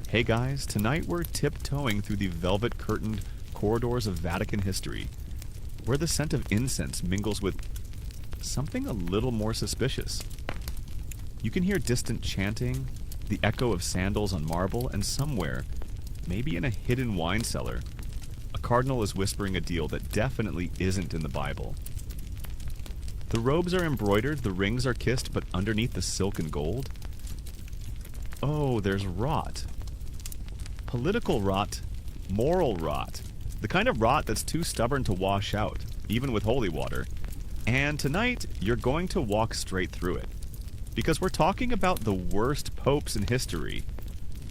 Hey guys, tonight we're tiptoeing through the velvet-curtained corridors of Vatican history, where the scent of incense mingles with something a little more suspicious. You can hear distant chanting, the echo of sandals on marble, and somewhere, maybe in a hidden wine cellar, a cardinal is whispering a deal that definitely isn't in the Bible. The robes are embroidered, the rings are kissed, but underneath the silk and gold, oh, there's rot. Political rot, moral rot, the kind of rot that's too stubborn to wash out, even with holy water. And tonight, you're going to walk straight through it. Because we're talking about the worst popes in history.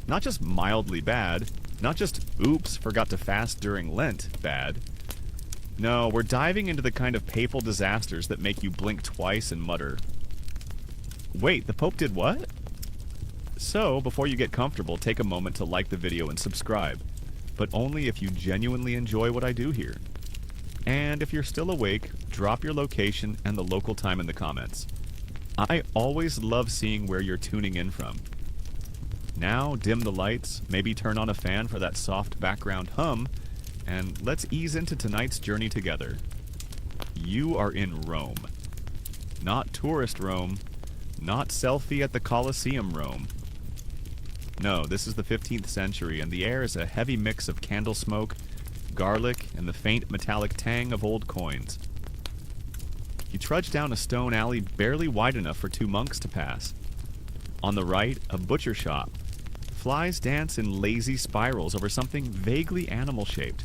Not just mildly bad, not just oops, forgot to fast during Lent bad. No, we're diving into the kind of papal disasters that make you blink twice and mutter, wait, the Pope did what? So, before you get comfortable, take a moment to like the video and subscribe, but only if you genuinely enjoy what I do here. And if you're still awake, drop your location and the local time in the comments. I always love seeing where you're tuning in from. Now, dim the lights, maybe turn on a fan for that soft background hum, and let's ease into tonight's journey together. You are in Rome. Not tourist Rome, not selfie at the Colosseum Rome. No, this is the 15th century, and the air is a heavy mix of candle smoke, garlic, and the faint metallic tang of old coins. You trudge down a stone alley barely wide enough for two monks to pass. On the right, a butcher shop. Flies dance in lazy spirals over something vaguely animal-shaped.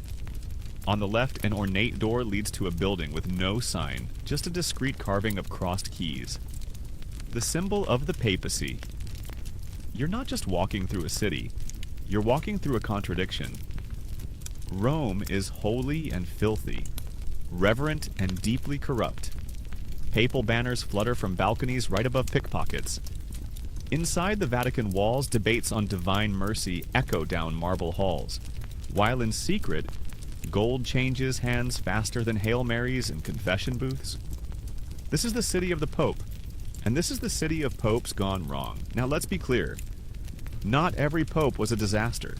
On the left, an ornate door leads to a building with no sign, just a discreet carving of crossed keys. The symbol of the papacy. You're not just walking through a city, you're walking through a contradiction. Rome is holy and filthy, reverent and deeply corrupt. Papal banners flutter from balconies right above pickpockets. Inside the Vatican walls, debates on divine mercy echo down marble halls, while in secret, gold changes hands faster than Hail Marys in confession booths. This is the city of the Pope, and this is the city of popes gone wrong. Now let's be clear. Not every pope was a disaster.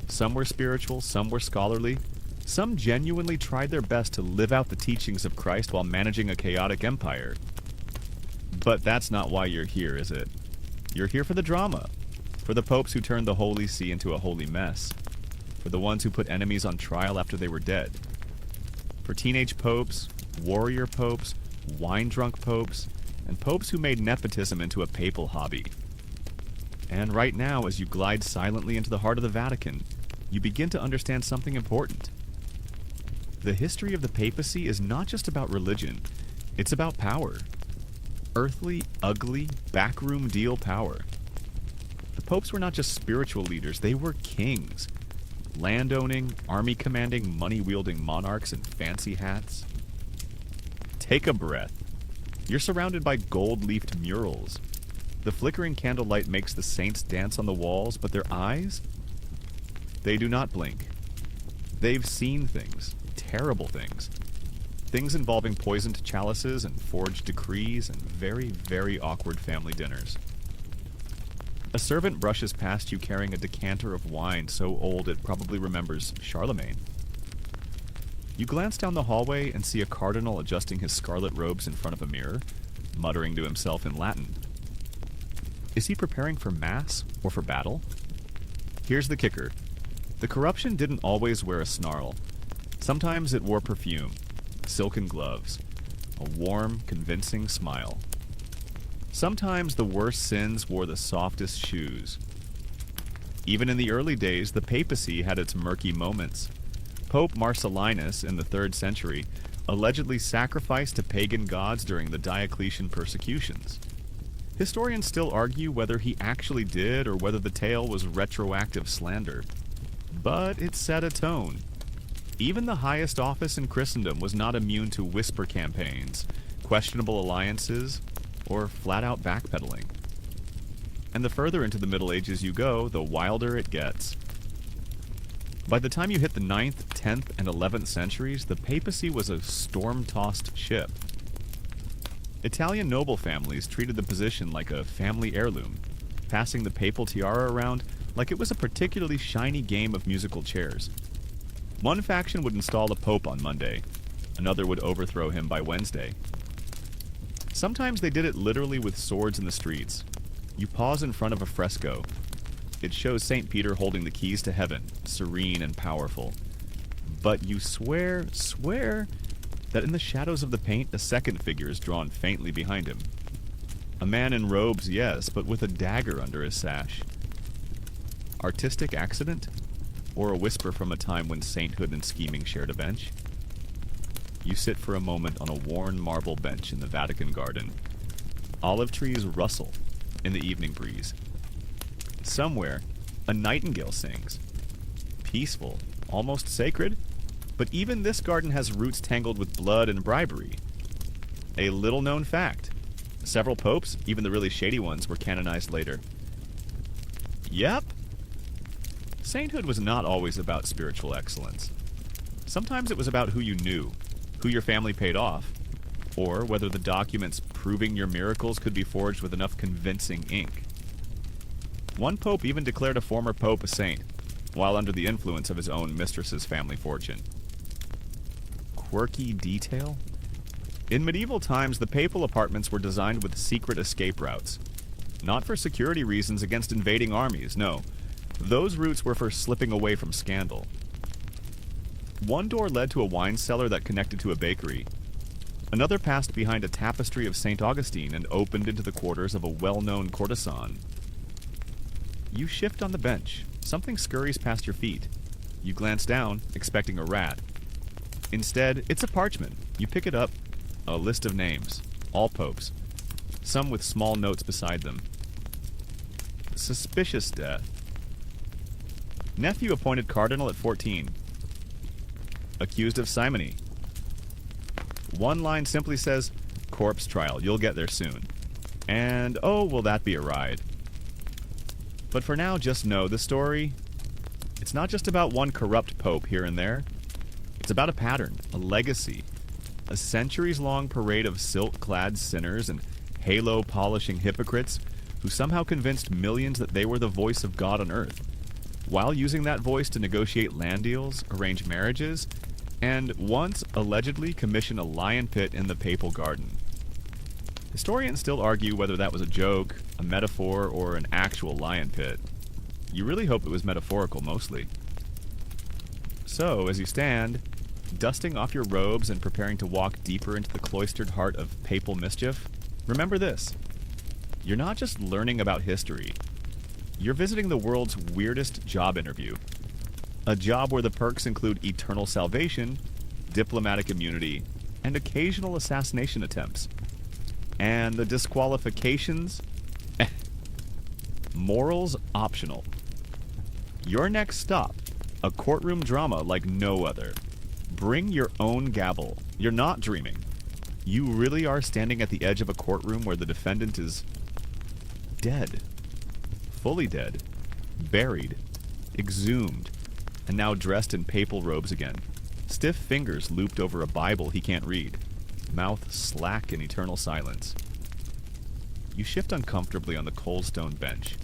Some were spiritual, some were scholarly. Some genuinely tried their best to live out the teachings of Christ while managing a chaotic empire. But that's not why you're here, is it? You're here for the drama. For the popes who turned the Holy See into a holy mess. For the ones who put enemies on trial after they were dead. For teenage popes, warrior popes, wine-drunk popes, and popes who made nepotism into a papal hobby. And right now, as you glide silently into the heart of the Vatican, you begin to understand something important. The history of the papacy is not just about religion, it's about power. Earthly, ugly, backroom deal power. The popes were not just spiritual leaders, they were kings. Land-owning, army-commanding, money-wielding monarchs in fancy hats. Take a breath. You're surrounded by gold-leafed murals. The flickering candlelight makes the saints dance on the walls, but their eyes? They do not blink. They've seen things, terrible things. Things involving poisoned chalices and forged decrees and very, very awkward family dinners. A servant brushes past you carrying a decanter of wine so old it probably remembers Charlemagne. You glance down the hallway and see a cardinal adjusting his scarlet robes in front of a mirror, muttering to himself in Latin. Is he preparing for mass or for battle? Here's the kicker. The corruption didn't always wear a snarl. Sometimes it wore perfume, silken gloves, a warm, convincing smile. Sometimes the worst sins wore the softest shoes. Even in the early days, the papacy had its murky moments. Pope Marcellinus in the 3rd century allegedly sacrificed to pagan gods during the Diocletian persecutions. Historians still argue whether he actually did or whether the tale was retroactive slander. But it set a tone. Even the highest office in Christendom was not immune to whisper campaigns, questionable alliances, or flat-out backpedaling. And the further into the Middle Ages you go, the wilder it gets. By the time you hit the 9th, 10th, and 11th centuries, the papacy was a storm-tossed ship. Italian noble families treated the position like a family heirloom, passing the papal tiara around like it was a particularly shiny game of musical chairs. One faction would install a pope on Monday, another would overthrow him by Wednesday. Sometimes they did it literally with swords in the streets. You pause in front of a fresco. It shows St. Peter holding the keys to heaven, serene and powerful. But you swear that in the shadows of the paint, a second figure is drawn faintly behind him. A man in robes, yes, but with a dagger under his sash. Artistic accident? Or a whisper from a time when sainthood and scheming shared a bench? You sit for a moment on a worn marble bench in the Vatican garden. Olive trees rustle in the evening breeze. Somewhere, a nightingale sings. Peaceful, almost sacred, but even this garden has roots tangled with blood and bribery. A little-known fact. Several popes, even the really shady ones, were canonized later. Yep. Sainthood was not always about spiritual excellence. Sometimes it was about who you knew, who your family paid off, or whether the documents proving your miracles could be forged with enough convincing ink. One pope even declared a former pope a saint, while under the influence of his own mistress's family fortune. Quirky detail? In medieval times, the papal apartments were designed with secret escape routes. Not for security reasons against invading armies, no. Those routes were for slipping away from scandal. One door led to a wine cellar that connected to a bakery. Another passed behind a tapestry of St. Augustine and opened into the quarters of a well-known courtesan. You shift on the bench. Something scurries past your feet. You glance down, expecting a rat. Instead, it's a parchment. You pick it up. A list of names. All popes. Some with small notes beside them. Suspicious death. Nephew appointed cardinal at 14. Accused of simony. One line simply says, corpse trial, you'll get there soon. And, oh, will that be a ride. But for now, just know the story, it's not just about one corrupt pope here and there. It's about a pattern, a legacy, a centuries-long parade of silk-clad sinners and halo-polishing hypocrites who somehow convinced millions that they were the voice of God on earth, while using that voice to negotiate land deals, arrange marriages, and once allegedly commission a lion pit in the papal garden. Historians still argue whether that was a joke, a metaphor, or an actual lion pit. You really hope it was metaphorical, mostly. So, as you stand, dusting off your robes and preparing to walk deeper into the cloistered heart of papal mischief, remember this. You're not just learning about history. You're visiting the world's weirdest job interview. A job where the perks include eternal salvation, diplomatic immunity, and occasional assassination attempts. And the disqualifications? Morals optional. Your next stop, a courtroom drama like no other. Bring your own gavel. You're not dreaming. You really are standing at the edge of a courtroom where the defendant is dead. Fully dead. Buried. Exhumed. And now dressed in papal robes again. Stiff fingers looped over a Bible he can't read. Mouth slack in eternal silence. You shift uncomfortably on the cold stone bench.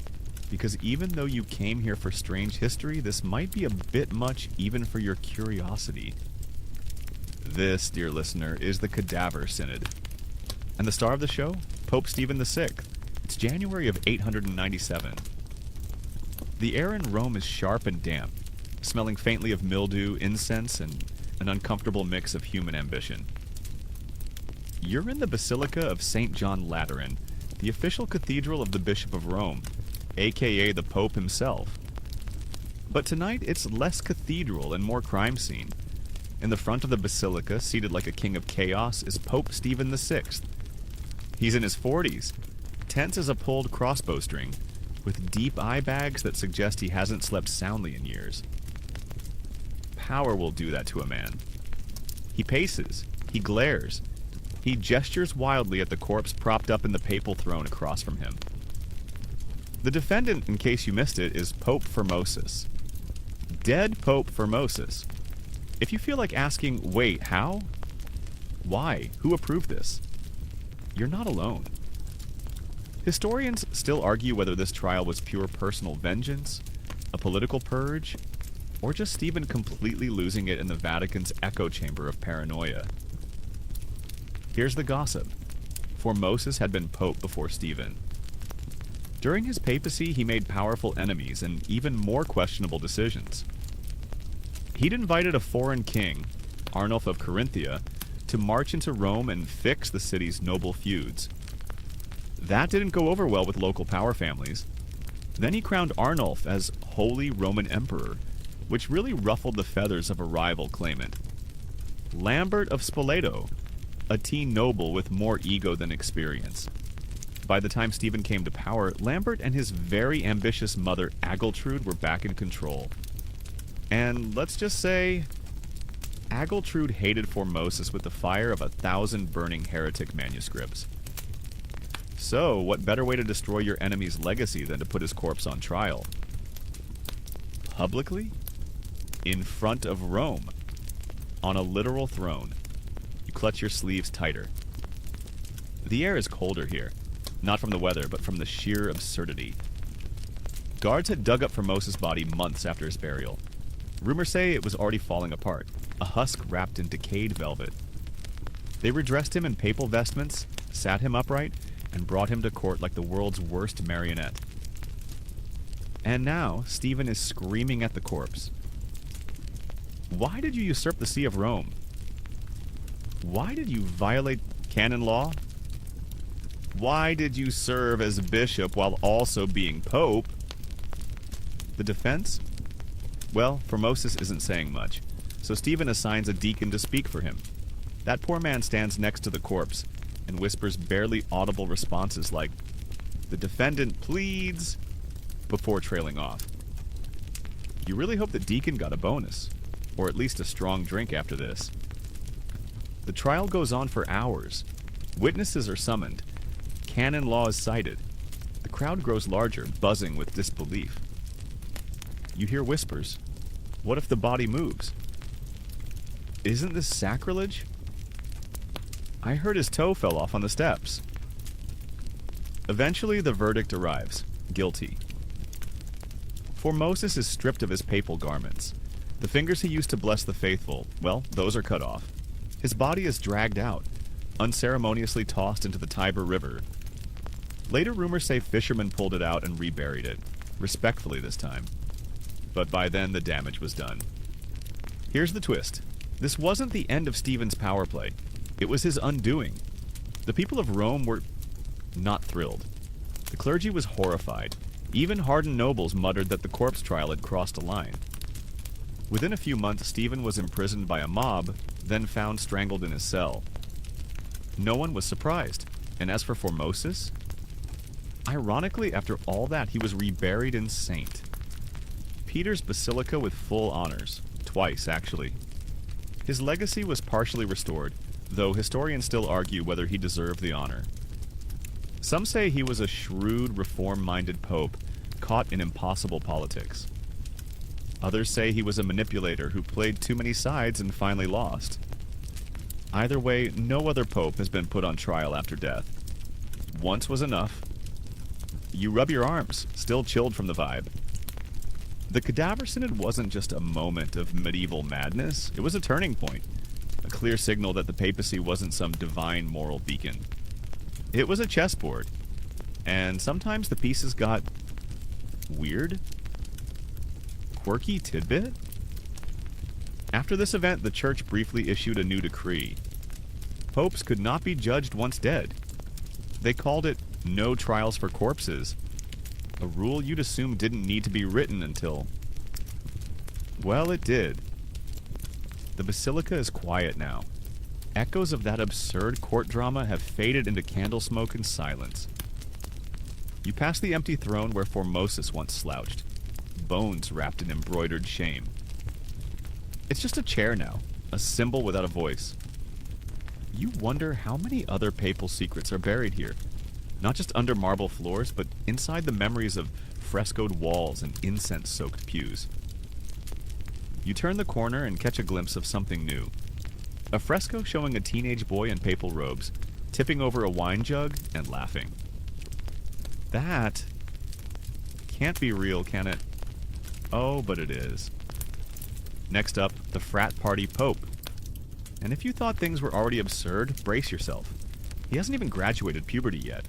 Because even though you came here for strange history, this might be a bit much even for your curiosity. This, dear listener, is the Cadaver Synod. And the star of the show? Pope Stephen VI. It's January of 897. The air in Rome is sharp and damp, smelling faintly of mildew, incense, and an uncomfortable mix of human ambition. You're in the Basilica of St. John Lateran, the official cathedral of the Bishop of Rome, aka the Pope himself. But tonight it's less cathedral and more crime scene. In the front of the basilica, seated like a king of chaos, is Pope Stephen VI. He's in his 40s, tense as a pulled crossbow string, with deep eye bags that suggest he hasn't slept soundly in years. Power will do that to a man. He paces, he glares, he gestures wildly at the corpse propped up in the papal throne across from him. The defendant, in case you missed it, is Pope Formosus. Dead Pope Formosus. If you feel like asking, wait, how? Why? Who approved this? You're not alone. Historians still argue whether this trial was pure personal vengeance, A political purge? Or just Stephen completely losing it in the Vatican's echo chamber of paranoia? Here's the gossip. Formosus had been pope before Stephen. During his papacy, he made powerful enemies and even more questionable decisions. He'd invited a foreign king, Arnulf of Carinthia, to march into Rome and fix the city's noble feuds. That didn't go over well with local power families. Then he crowned Arnulf as Holy Roman Emperor, which really ruffled the feathers of a rival claimant. Lambert of Spoleto, a teen noble with more ego than experience. By the time Stephen came to power, Lambert and his very ambitious mother Agiltrude were back in control. And let's just say, Agiltrude hated Formosus with the fire of 1,000 burning heretic manuscripts. So, what better way to destroy your enemy's legacy than to put his corpse on trial? Publicly? In front of Rome. On a literal throne. You clutch your sleeves tighter. The air is colder here. Not from the weather, but from the sheer absurdity. Guards had dug up Formosus' body months after his burial. Rumors say it was already falling apart, a husk wrapped in decayed velvet. They redressed him in papal vestments, sat him upright, and brought him to court like the world's worst marionette. And now, Stephen is screaming at the corpse. Why did you usurp the See of Rome? Why did you violate canon law? Why did you serve as bishop while also being pope? The defense? Well, Formosus isn't saying much, so Stephen assigns a deacon to speak for him. That poor man stands next to the corpse and whispers barely audible responses like, "The defendant pleads," before trailing off. You really hope the deacon got a bonus, or at least a strong drink after this. The trial goes on for hours. Witnesses are summoned. Canon law is cited. The crowd grows larger, buzzing with disbelief. You hear whispers. What if the body moves? Isn't this sacrilege? I heard his toe fell off on the steps. Eventually, the verdict arrives. Guilty. Formosus is stripped of his papal garments. The fingers he used to bless the faithful, well, those are cut off. His body is dragged out, unceremoniously tossed into the Tiber River. Later rumors say fishermen pulled it out and reburied it, respectfully this time. But by then, the damage was done. Here's the twist. This wasn't the end of Stephen's power play. It was his undoing. The people of Rome were not thrilled. The clergy was horrified. Even hardened nobles muttered that the corpse trial had crossed a line. Within a few months, Stephen was imprisoned by a mob, then found strangled in his cell. No one was surprised. And as for Formosus, ironically, after all that, he was reburied in St. Peter's Basilica with full honors. Twice, actually. His legacy was partially restored, though historians still argue whether he deserved the honor. Some say he was a shrewd, reform-minded pope, caught in impossible politics. Others say he was a manipulator who played too many sides and finally lost. Either way, no other pope has been put on trial after death. Once was enough. You rub your arms, still chilled from the vibe. The Cadaver Synod wasn't just a moment of medieval madness, it was a turning point. A clear signal that the papacy wasn't some divine moral beacon. It was a chessboard. And sometimes the pieces got weird? Quirky tidbit? After this event, the church briefly issued a new decree. Popes could not be judged once dead. They called it no trials for corpses. A rule you'd assume didn't need to be written until... well, it did. The basilica is quiet now. Echoes of that absurd court drama have faded into candle smoke and silence. You pass the empty throne where Formosus once slouched, bones wrapped in embroidered shame. It's just a chair now, a symbol without a voice. You wonder how many other papal secrets are buried here. Not just under marble floors, but inside the memories of frescoed walls and incense-soaked pews. You turn the corner and catch a glimpse of something new. A fresco showing a teenage boy in papal robes, tipping over a wine jug and laughing. That can't be real, can it? Oh, but it is. Next up, the frat party pope. And if you thought things were already absurd, brace yourself. He hasn't even graduated puberty yet.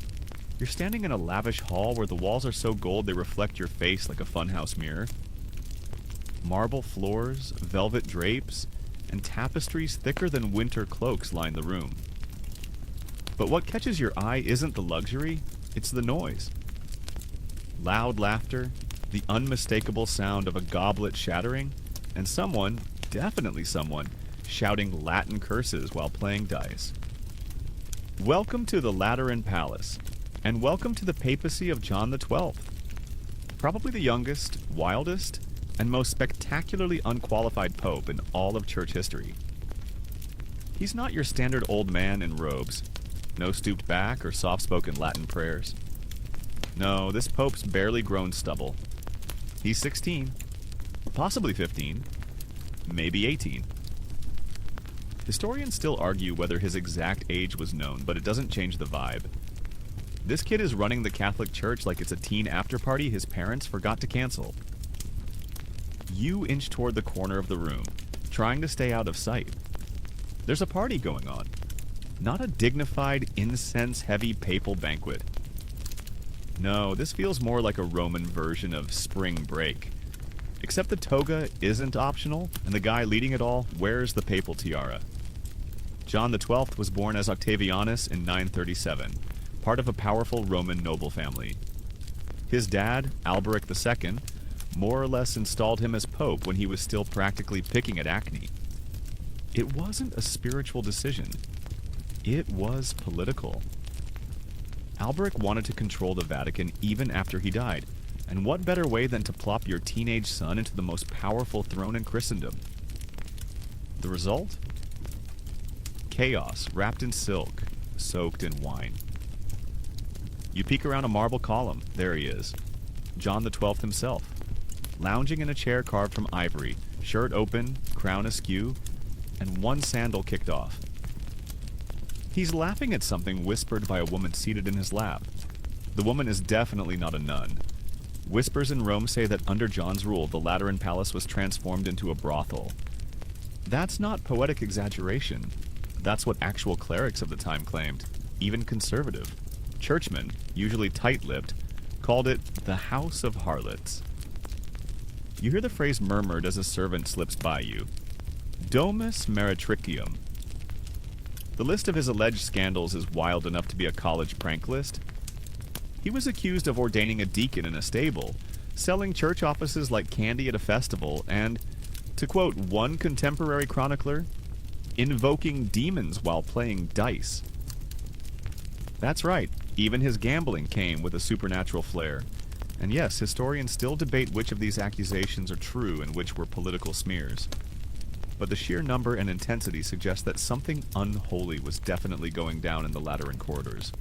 You're standing in a lavish hall where the walls are so gold they reflect your face like a funhouse mirror. Marble floors, velvet drapes, and tapestries thicker than winter cloaks line the room. But what catches your eye isn't the luxury, it's the noise. Loud laughter, the unmistakable sound of a goblet shattering, and someone, definitely someone, shouting Latin curses while playing dice. Welcome to the Lateran Palace, and welcome to the papacy of John the 12th. Probably the youngest, wildest, and most spectacularly unqualified pope in all of church history. He's not your standard old man in robes, no stooped back or soft-spoken Latin prayers. No, this pope's barely grown stubble. He's 16, possibly 15, maybe 18. Historians still argue whether his exact age was known, but it doesn't change the vibe. This kid is running the Catholic Church like it's a teen after-party his parents forgot to cancel. You inch toward the corner of the room, trying to stay out of sight. There's a party going on. Not a dignified, incense-heavy papal banquet. No, this feels more like a Roman version of spring break. Except the toga isn't optional, and the guy leading it all wears the papal tiara. John the 12th was born as Octavianus in 937, part of a powerful Roman noble family. His dad, Alberic II, more or less installed him as pope when he was still practically picking at acne. It wasn't a spiritual decision. It was political. Alberic wanted to control the Vatican even after he died, and what better way than to plop your teenage son into the most powerful throne in Christendom? The result? Chaos wrapped in silk, soaked in wine. You peek around a marble column, there he is, John the 12th himself, lounging in a chair carved from ivory, shirt open, crown askew, and one sandal kicked off. He's laughing at something whispered by a woman seated in his lap. The woman is definitely not a nun. Whispers in Rome say that under John's rule, the Lateran Palace was transformed into a brothel. That's not poetic exaggeration. That's what actual clerics of the time claimed, even conservative. Churchmen, usually tight-lipped, called it the House of Harlots. You hear the phrase murmured as a servant slips by you. Domus meretricium. The list of his alleged scandals is wild enough to be a college prank list. He was accused of ordaining a deacon in a stable, selling church offices like candy at a festival, and, to quote one contemporary chronicler, invoking demons while playing dice. That's right, even his gambling came with a supernatural flair. And yes, historians still debate which of these accusations are true and which were political smears. But the sheer number and intensity suggest that something unholy was definitely going down in the Lateran corridors.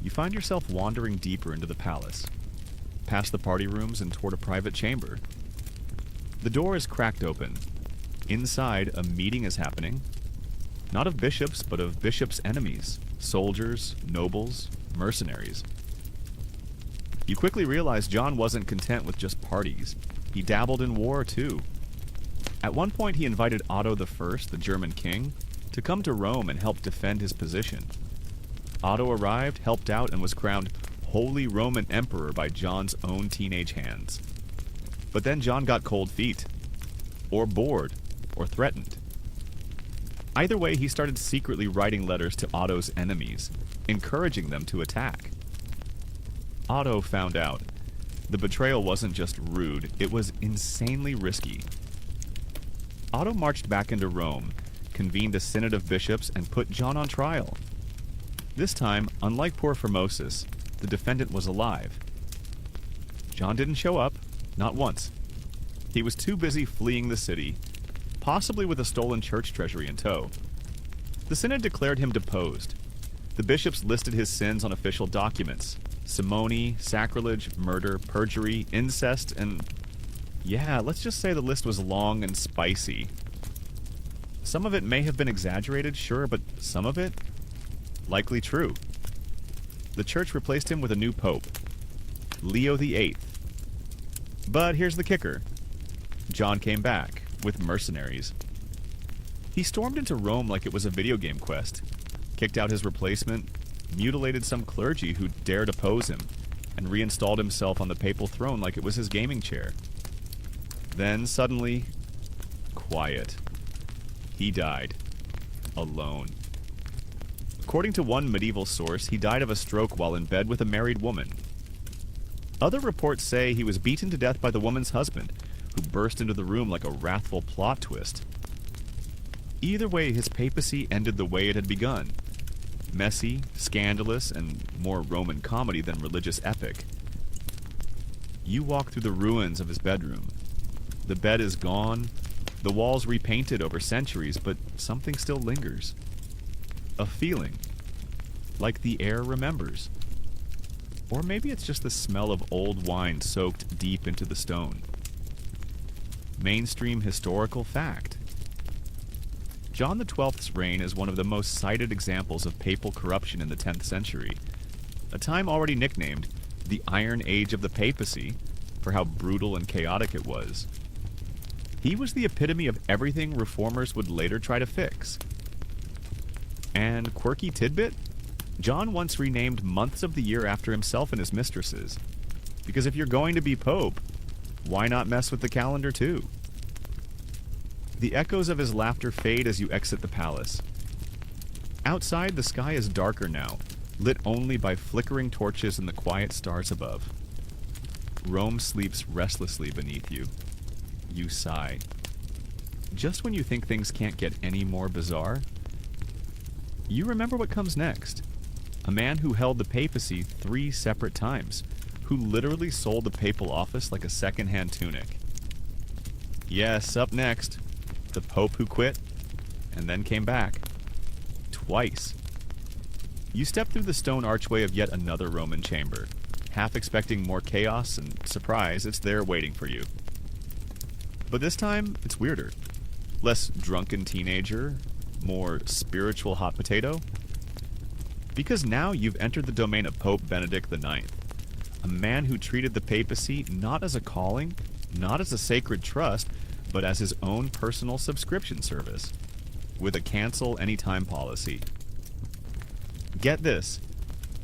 You find yourself wandering deeper into the palace, past the party rooms and toward a private chamber. The door is cracked open. Inside, a meeting is happening. Not of bishops, but of bishops' enemies, soldiers, nobles, mercenaries. You quickly realize John wasn't content with just parties. He dabbled in war, too. At one point, he invited Otto I, the German king, to come to Rome and help defend his position. Otto arrived, helped out, and was crowned Holy Roman Emperor by John's own teenage hands. But then John got cold feet. Or bored. Or threatened. Either way, he started secretly writing letters to Otto's enemies, encouraging them to attack. Otto found out. The betrayal wasn't just rude, it was insanely risky. Otto marched back into Rome, convened a synod of bishops, and put John on trial. This time, unlike poor Formosus, the defendant was alive. John didn't show up, not once. He was too busy fleeing the city, possibly with a stolen church treasury in tow. The synod declared him deposed. The bishops listed his sins on official documents: simony, sacrilege, murder, perjury, incest, and yeah, let's just say the list was long and spicy. Some of it may have been exaggerated, sure, but some of it, likely true. The church replaced him with a new pope, Leo VIII. But here's the kicker. John came back, with mercenaries. He stormed into Rome like it was a video game quest, kicked out his replacement, mutilated some clergy who dared oppose him, and reinstalled himself on the papal throne like it was his gaming chair. Then, suddenly, quiet. He died. Alone. According to one medieval source, he died of a stroke while in bed with a married woman. Other reports say he was beaten to death by the woman's husband, who burst into the room like a wrathful plot twist. Either way, his papacy ended the way it had begun. Messy, scandalous, and more Roman comedy than religious epic. You walk through the ruins of his bedroom. The bed is gone, the walls repainted over centuries, but something still lingers. A feeling, like the air remembers. Or maybe it's just the smell of old wine soaked deep into the stone. Mainstream historical fact. John XII's reign is one of the most cited examples of papal corruption in the 10th century, a time already nicknamed the Iron Age of the Papacy for how brutal and chaotic it was. He was the epitome of everything reformers would later try to fix. And quirky tidbit? John once renamed months of the year after himself and his mistresses. Because if you're going to be pope, why not mess with the calendar too? The echoes of his laughter fade as you exit the palace. Outside, the sky is darker now, lit only by flickering torches and the quiet stars above. Rome sleeps restlessly beneath you. You sigh. Just when you think things can't get any more bizarre, you remember what comes next. A man who held the papacy 3 separate times, who literally sold the papal office like a second-hand tunic. Yes, up next, the Pope who quit and then came back. Twice. You step through the stone archway of yet another Roman chamber, half expecting more chaos, and surprise, it's there waiting for you. But this time, it's weirder. Less drunken teenager, more spiritual hot potato. Because now you've entered the domain of Pope Benedict IX, a man who treated the papacy not as a calling, not as a sacred trust, but as his own personal subscription service, with a cancel anytime policy. Get this,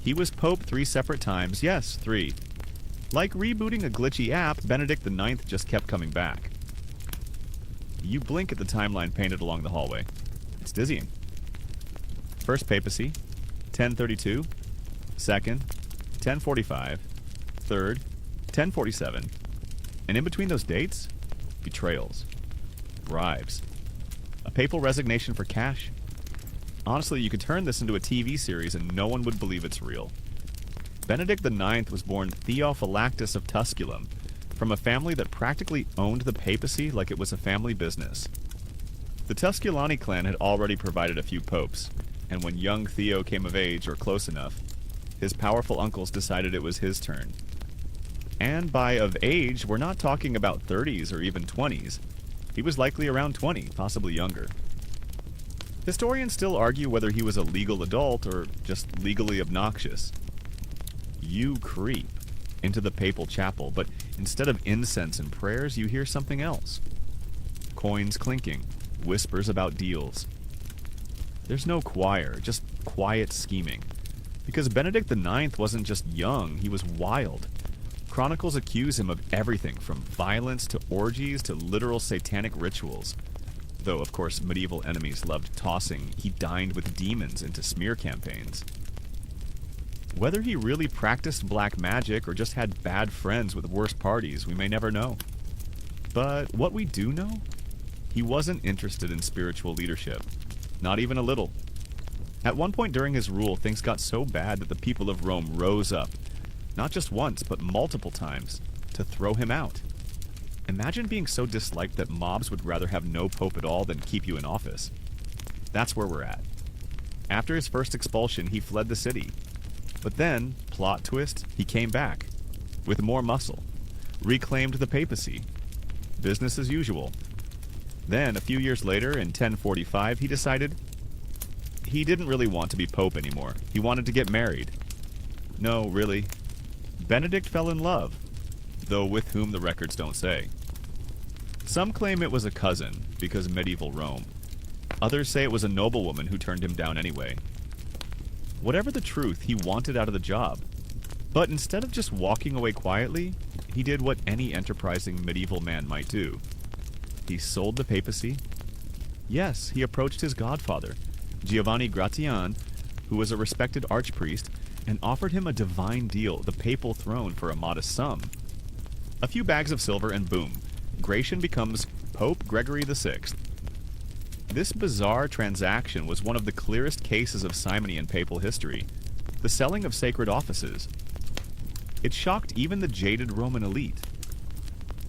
he was Pope 3 separate times, yes, 3. Like rebooting a glitchy app, Benedict IX just kept coming back. You blink at the timeline painted along the hallway. It's dizzying. First papacy, 1032. Second, 1045. Third, 1047. And in between those dates, betrayals, bribes, a papal resignation for cash. Honestly, you could turn this into a TV series and no one would believe it's real. Benedict IX was born Theophylactus of Tusculum, from a family that practically owned the papacy like it was a family business. The Tusculani clan had already provided a few popes, and when young Theo came of age, or close enough, his powerful uncles decided it was his turn. And by of age, we're not talking about 30s or even 20s. He was likely around 20, possibly younger. Historians still argue whether he was a legal adult or just legally obnoxious. You creep into the papal chapel, but instead of incense and prayers, you hear something else. Coins clinking, whispers about deals. There's no choir, just quiet scheming. Because Benedict IX wasn't just young, he was wild. Chronicles accuse him of everything from violence to orgies to literal satanic rituals. Though, of course, medieval enemies loved tossing "he dined with demons" into smear campaigns. Whether he really practiced black magic or just had bad friends with worse parties, we may never know. But what we do know? He wasn't interested in spiritual leadership. Not even a little. At one point during his rule, things got so bad that the people of Rome rose up, not just once, but multiple times, to throw him out. Imagine being so disliked that mobs would rather have no pope at all than keep you in office. That's where we're at. After his first expulsion, he fled the city. But then, plot twist, he came back, with more muscle, reclaimed the papacy. Business as usual. Then, a few years later, in 1045, he decided he didn't really want to be pope anymore. He wanted to get married. No, really. Benedict fell in love. though with whom the records don't say. Some claim it was a cousin, because of medieval Rome. Others say it was a noblewoman who turned him down anyway. Whatever the truth, he wanted out of the job. But instead of just walking away quietly, he did what any enterprising medieval man might do. He sold the papacy. Yes, he approached his godfather, Giovanni Gratian, who was a respected archpriest, and offered him a divine deal, the papal throne, for a modest sum. A few bags of silver and boom, Gratian becomes Pope Gregory VI. This bizarre transaction was one of the clearest cases of simony in papal history, the selling of sacred offices. It shocked even the jaded Roman elite.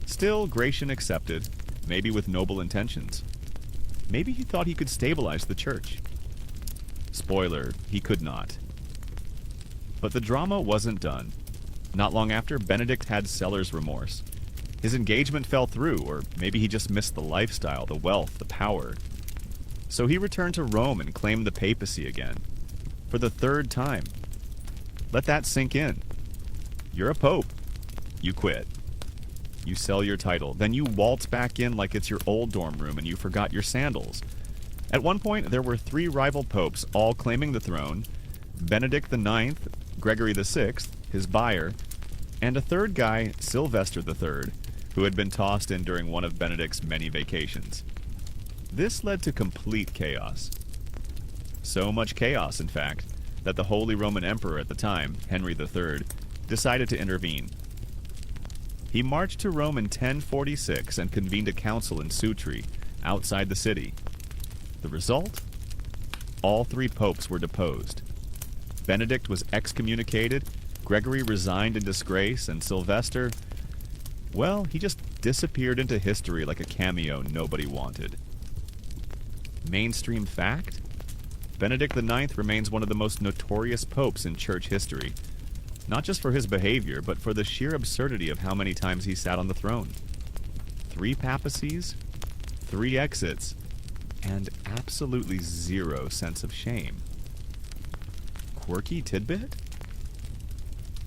Still, Gratian accepted, maybe with noble intentions. Maybe he thought he could stabilize the church. Spoiler, he could not. But the drama wasn't done. Not long after, Benedict had seller's remorse. His engagement fell through, or maybe he just missed the lifestyle, the wealth, the power. So he returned to Rome and claimed the papacy again. For the third time. Let that sink in. You're a pope. You quit. You sell your title. Then you waltz back in like it's your old dorm room and you forgot your sandals. At one point, there were 3 rival popes, all claiming the throne: Benedict IX, Gregory VI, his buyer, and a third guy, Sylvester III, who had been tossed in during one of Benedict's many vacations. This led to complete chaos. So much chaos, in fact, that the Holy Roman Emperor at the time, Henry III, decided to intervene. He marched to Rome in 1046 and convened a council in Sutri, outside the city. The result? All 3 popes were deposed. Benedict was excommunicated, Gregory resigned in disgrace, and Sylvester, well, he just disappeared into history like a cameo nobody wanted. Mainstream fact? Benedict IX remains one of the most notorious popes in church history. Not just for his behavior, but for the sheer absurdity of how many times he sat on the throne. 3 papacies, 3 exits, and absolutely zero sense of shame. Quirky tidbit?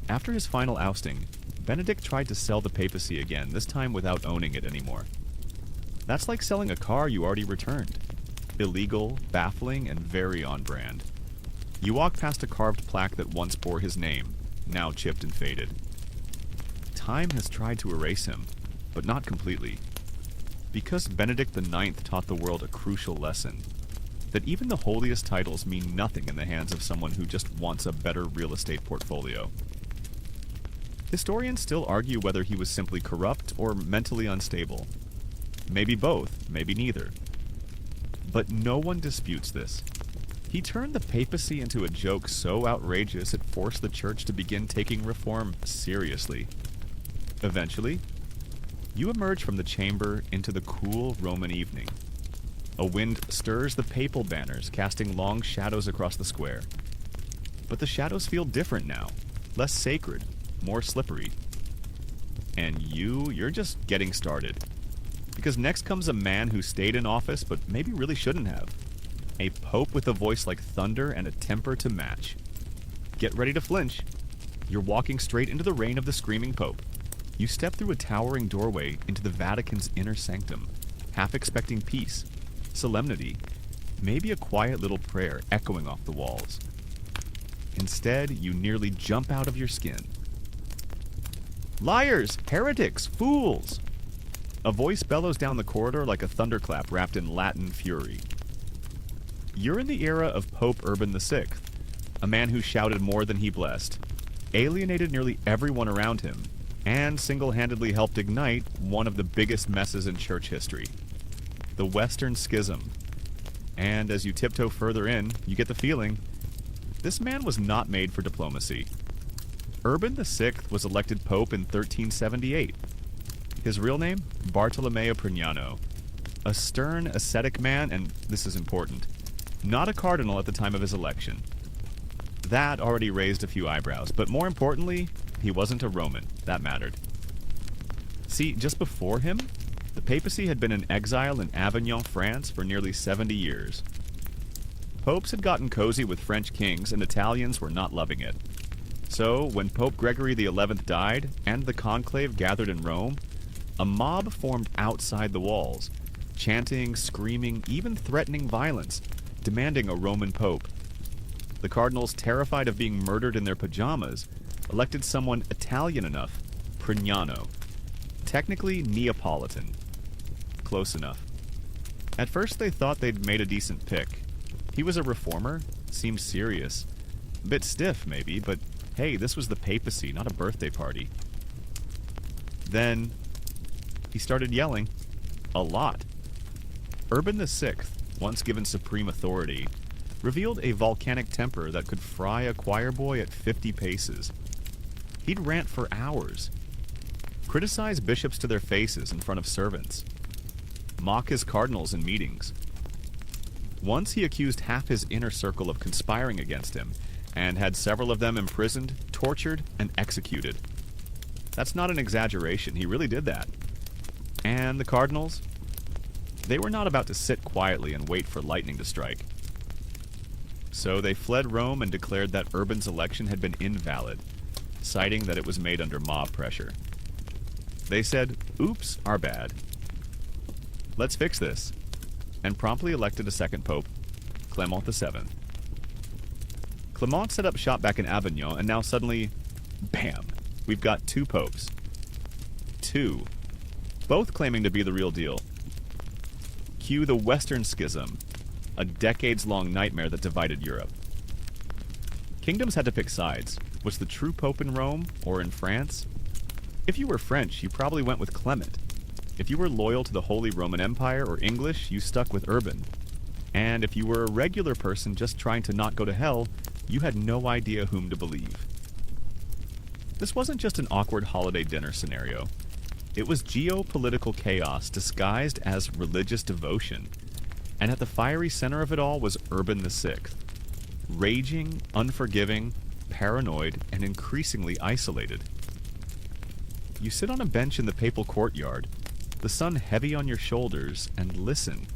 After his final ousting, Benedict tried to sell the papacy again, this time without owning it anymore. That's like selling a car you already returned. Illegal, baffling, and very on brand. You walk past a carved plaque that once bore his name, now chipped and faded. Time has tried to erase him, but not completely. Because Benedict IX taught the world a crucial lesson, that even the holiest titles mean nothing in the hands of someone who just wants a better real estate portfolio. Historians still argue whether he was simply corrupt or mentally unstable. Maybe both, maybe neither. But no one disputes this. He turned the papacy into a joke so outrageous it forced the church to begin taking reform seriously. Eventually, you emerge from the chamber into the cool Roman evening. A wind stirs the papal banners, casting long shadows across the square. But the shadows feel different now, less sacred, more slippery. And you're just getting started. Because next comes a man who stayed in office but maybe really shouldn't have. A pope with a voice like thunder and a temper to match. Get ready to flinch. You're walking straight into the reign of the screaming pope. You step through a towering doorway into the Vatican's inner sanctum, half expecting peace, solemnity, maybe a quiet little prayer echoing off the walls. Instead, you nearly jump out of your skin. Liars! Heretics! Fools! A voice bellows down the corridor like a thunderclap wrapped in Latin fury. You're in the era of Pope Urban VI, a man who shouted more than he blessed, alienated nearly everyone around him, and single-handedly helped ignite one of the biggest messes in church history, the Western Schism. And as you tiptoe further in, you get the feeling, this man was not made for diplomacy. Urban VI was elected pope in 1378. His real name? Bartolomeo Prignano. A stern, ascetic man, and this is important, not a cardinal at the time of his election. That already raised a few eyebrows, but more importantly, he wasn't a Roman. That mattered. See, just before him, the papacy had been in exile in Avignon, France for nearly 70 years. Popes had gotten cozy with French kings, and Italians were not loving it. So, when Pope Gregory XI died and the conclave gathered in Rome, a mob formed outside the walls, chanting, screaming, even threatening violence, demanding a Roman pope. The cardinals, terrified of being murdered in their pajamas, elected someone Italian enough, Prignano. Technically Neapolitan. Close enough. At first they thought they'd made a decent pick. He was a reformer, seemed serious. A bit stiff, maybe, but hey, this was the papacy, not a birthday party. Then he started yelling. A lot. Urban VI, once given supreme authority, revealed a volcanic temper that could fry a choir boy at 50 paces. He'd rant for hours, criticize bishops to their faces in front of servants, mock his cardinals in meetings. Once he accused half his inner circle of conspiring against him, and had several of them imprisoned, tortured, and executed. That's not an exaggeration, he really did that. And the cardinals? They were not about to sit quietly and wait for lightning to strike. So they fled Rome and declared that Urban's election had been invalid, citing that it was made under mob pressure. They said, "Oops, our bad. Let's fix this," and promptly elected a second pope, Clement VII. Clement set up shop back in Avignon, and now suddenly, bam, we've got two popes. Two. Both claiming to be the real deal. Cue the Western Schism, a decades-long nightmare that divided Europe. Kingdoms had to pick sides. Was the true pope in Rome or in France? If you were French, you probably went with Clement. If you were loyal to the Holy Roman Empire or English, you stuck with Urban. And if you were a regular person just trying to not go to hell, you had no idea whom to believe. This wasn't just an awkward holiday dinner scenario. It was geopolitical chaos disguised as religious devotion. And at the fiery center of it all was Urban VI. Raging, unforgiving, paranoid, and increasingly isolated. You sit on a bench in the papal courtyard, the sun heavy on your shoulders, and listen.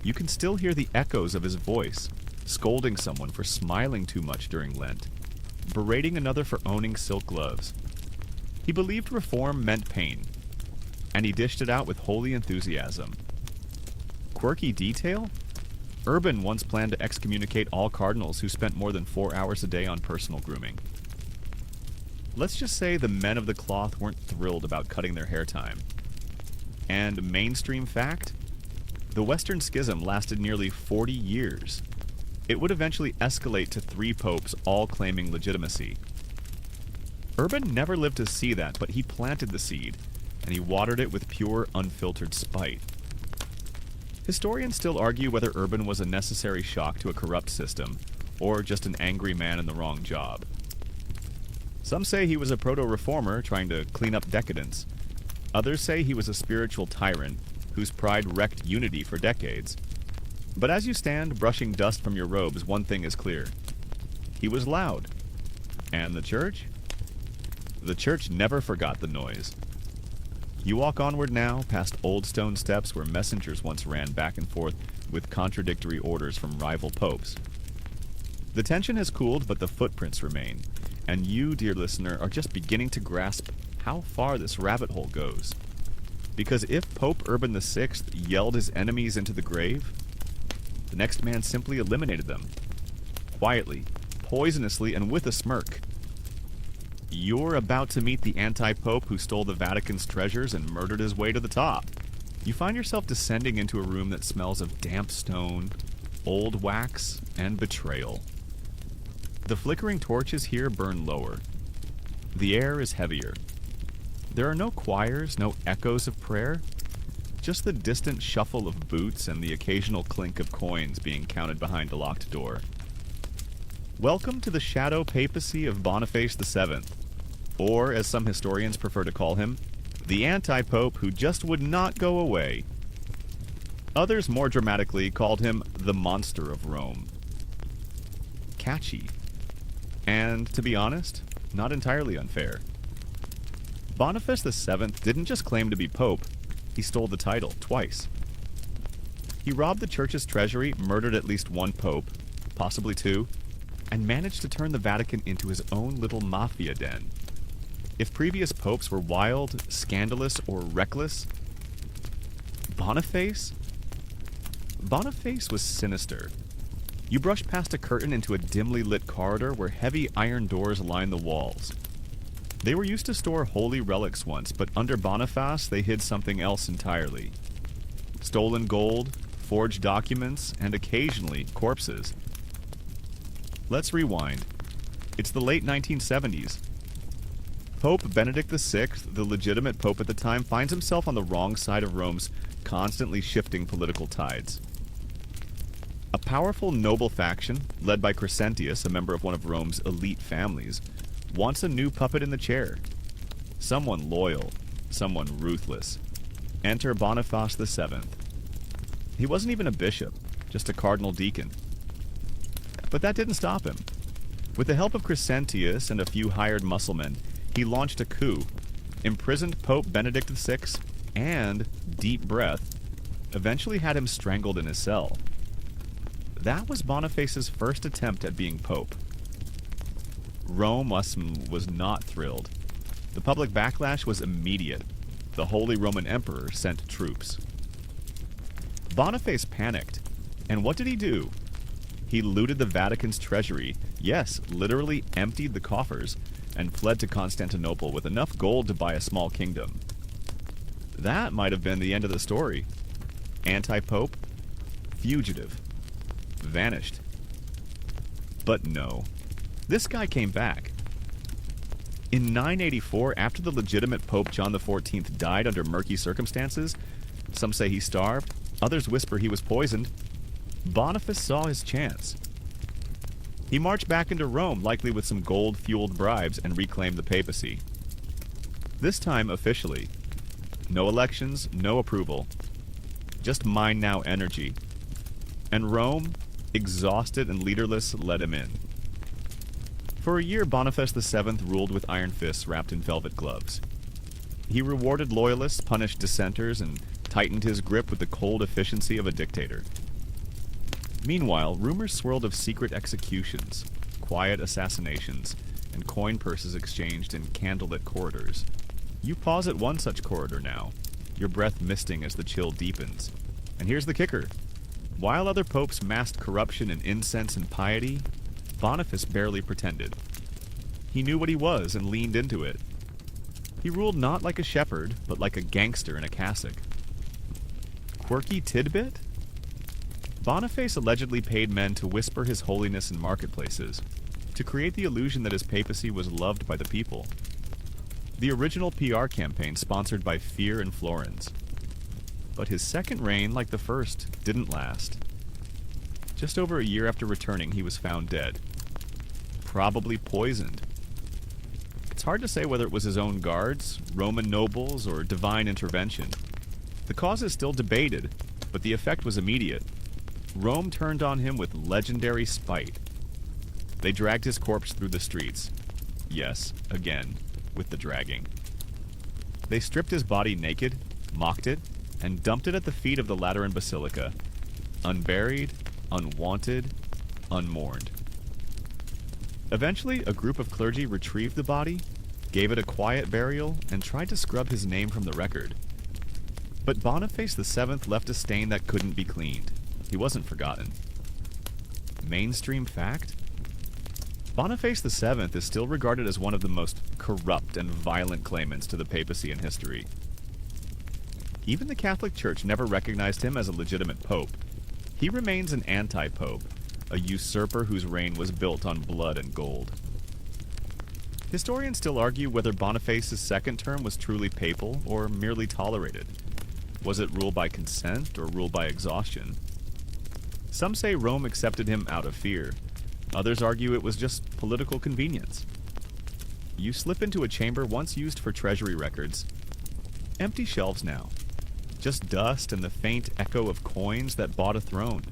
You can still hear the echoes of his voice, scolding someone for smiling too much during Lent, berating another for owning silk gloves. He believed reform meant pain, and he dished it out with holy enthusiasm. Quirky detail? Urban once planned to excommunicate all cardinals who spent more than 4 hours a day on personal grooming. Let's just say the men of the cloth weren't thrilled about cutting their hair time. And mainstream fact? The Western Schism lasted nearly 40 years. It would eventually escalate to 3 popes all claiming legitimacy. Urban never lived to see that, but he planted the seed, and he watered it with pure, unfiltered spite. Historians still argue whether Urban was a necessary shock to a corrupt system, or just an angry man in the wrong job. Some say he was a proto-reformer trying to clean up decadence. Others say he was a spiritual tyrant whose pride wrecked unity for decades. But as you stand brushing dust from your robes, one thing is clear. He was loud. And the church? The church never forgot the noise. You walk onward now, past old stone steps where messengers once ran back and forth with contradictory orders from rival popes. The tension has cooled, but the footprints remain, and you, dear listener, are just beginning to grasp how far this rabbit hole goes. Because if Pope Urban VI yelled his enemies into the grave, the next man simply eliminated them. Quietly, poisonously, and with a smirk. You're about to meet the anti-pope who stole the Vatican's treasures and murdered his way to the top. You find yourself descending into a room that smells of damp stone, old wax, and betrayal. The flickering torches here burn lower. The air is heavier. There are no choirs, no echoes of prayer, just the distant shuffle of boots and the occasional clink of coins being counted behind a locked door. Welcome to the shadow papacy of Boniface VII, or, as some historians prefer to call him, the anti-pope who just would not go away. Others more dramatically called him the monster of Rome. Catchy. And, to be honest, not entirely unfair. Boniface VII didn't just claim to be pope, he stole the title twice. He robbed the church's treasury, murdered at least one pope, possibly 2, and managed to turn the Vatican into his own little mafia den. If previous popes were wild, scandalous, or reckless, Boniface was sinister. You brushed past a curtain into a dimly lit corridor where heavy iron doors lined the walls. They were used to store holy relics once, but under Boniface they hid something else entirely. Stolen gold, forged documents, and occasionally corpses. Let's rewind. It's the late 1970s. Pope Benedict VI, the legitimate pope at the time, finds himself on the wrong side of Rome's constantly shifting political tides. A powerful noble faction, led by Crescentius, a member of one of Rome's elite families, wants a new puppet in the chair. Someone loyal, someone ruthless. Enter Boniface VII. He wasn't even a bishop, just a cardinal deacon. But that didn't stop him. With the help of Crescentius and a few hired musclemen, he launched a coup, imprisoned Pope Benedict VI, and, deep breath, eventually had him strangled in his cell. That was Boniface's first attempt at being pope. Rome was not thrilled. The public backlash was immediate. The Holy Roman Emperor sent troops. Boniface panicked, and what did he do? He looted the Vatican's treasury, yes, literally emptied the coffers, and fled to Constantinople with enough gold to buy a small kingdom. That might have been the end of the story. Anti-pope, fugitive, vanished. But no, this guy came back. In 984, after the legitimate Pope John XIV died under murky circumstances, some say he starved, others whisper he was poisoned, Boniface saw his chance. He marched back into Rome, likely with some gold-fueled bribes, and reclaimed the papacy. This time officially. No elections, no approval. Just mine now energy. And Rome, exhausted and leaderless, let him in. For a year, Boniface VII ruled with iron fists wrapped in velvet gloves. He rewarded loyalists, punished dissenters, and tightened his grip with the cold efficiency of a dictator. Meanwhile, rumors swirled of secret executions, quiet assassinations, and coin purses exchanged in candlelit corridors. You pause at one such corridor now, your breath misting as the chill deepens. And here's the kicker. While other popes masked corruption in incense and piety, Boniface barely pretended. He knew what he was and leaned into it. He ruled not like a shepherd, but like a gangster in a cassock. Quirky tidbit? Boniface allegedly paid men to whisper his holiness in marketplaces, to create the illusion that his papacy was loved by the people. The original PR campaign sponsored by fear and florins. But his second reign, like the first, didn't last. Just over a year after returning, he was found dead. Probably poisoned. It's hard to say whether it was his own guards, Roman nobles, or divine intervention. The cause is still debated, but the effect was immediate. Rome turned on him with legendary spite. They dragged his corpse through the streets. Yes, again, with the dragging. They stripped his body naked, mocked it, and dumped it at the feet of the Lateran Basilica. Unburied, unwanted, unmourned. Eventually, a group of clergy retrieved the body, gave it a quiet burial, and tried to scrub his name from the record. But Boniface VII left a stain that couldn't be cleaned. He wasn't forgotten. Mainstream fact? Boniface VII is still regarded as one of the most corrupt and violent claimants to the papacy in history. Even the Catholic Church never recognized him as a legitimate pope. He remains an anti-pope, a usurper whose reign was built on blood and gold. Historians still argue whether Boniface's second term was truly papal or merely tolerated. Was it rule by consent or rule by exhaustion? Some say Rome accepted him out of fear. Others argue it was just political convenience. You slip into a chamber once used for treasury records. Empty shelves now. Just dust and the faint echo of coins that bought a throne.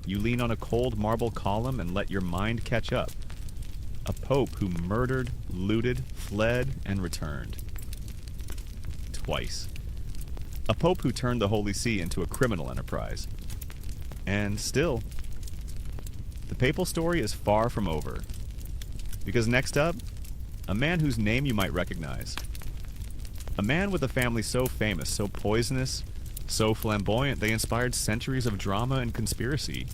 You lean on a cold marble column and let your mind catch up. A pope who murdered, looted, fled, and returned. Twice. A pope who turned the Holy See into a criminal enterprise. And still, the papal story is far from over. Because next up, a man whose name you might recognize. A man with a family so famous, so poisonous, so flamboyant, they inspired centuries of drama and conspiracy.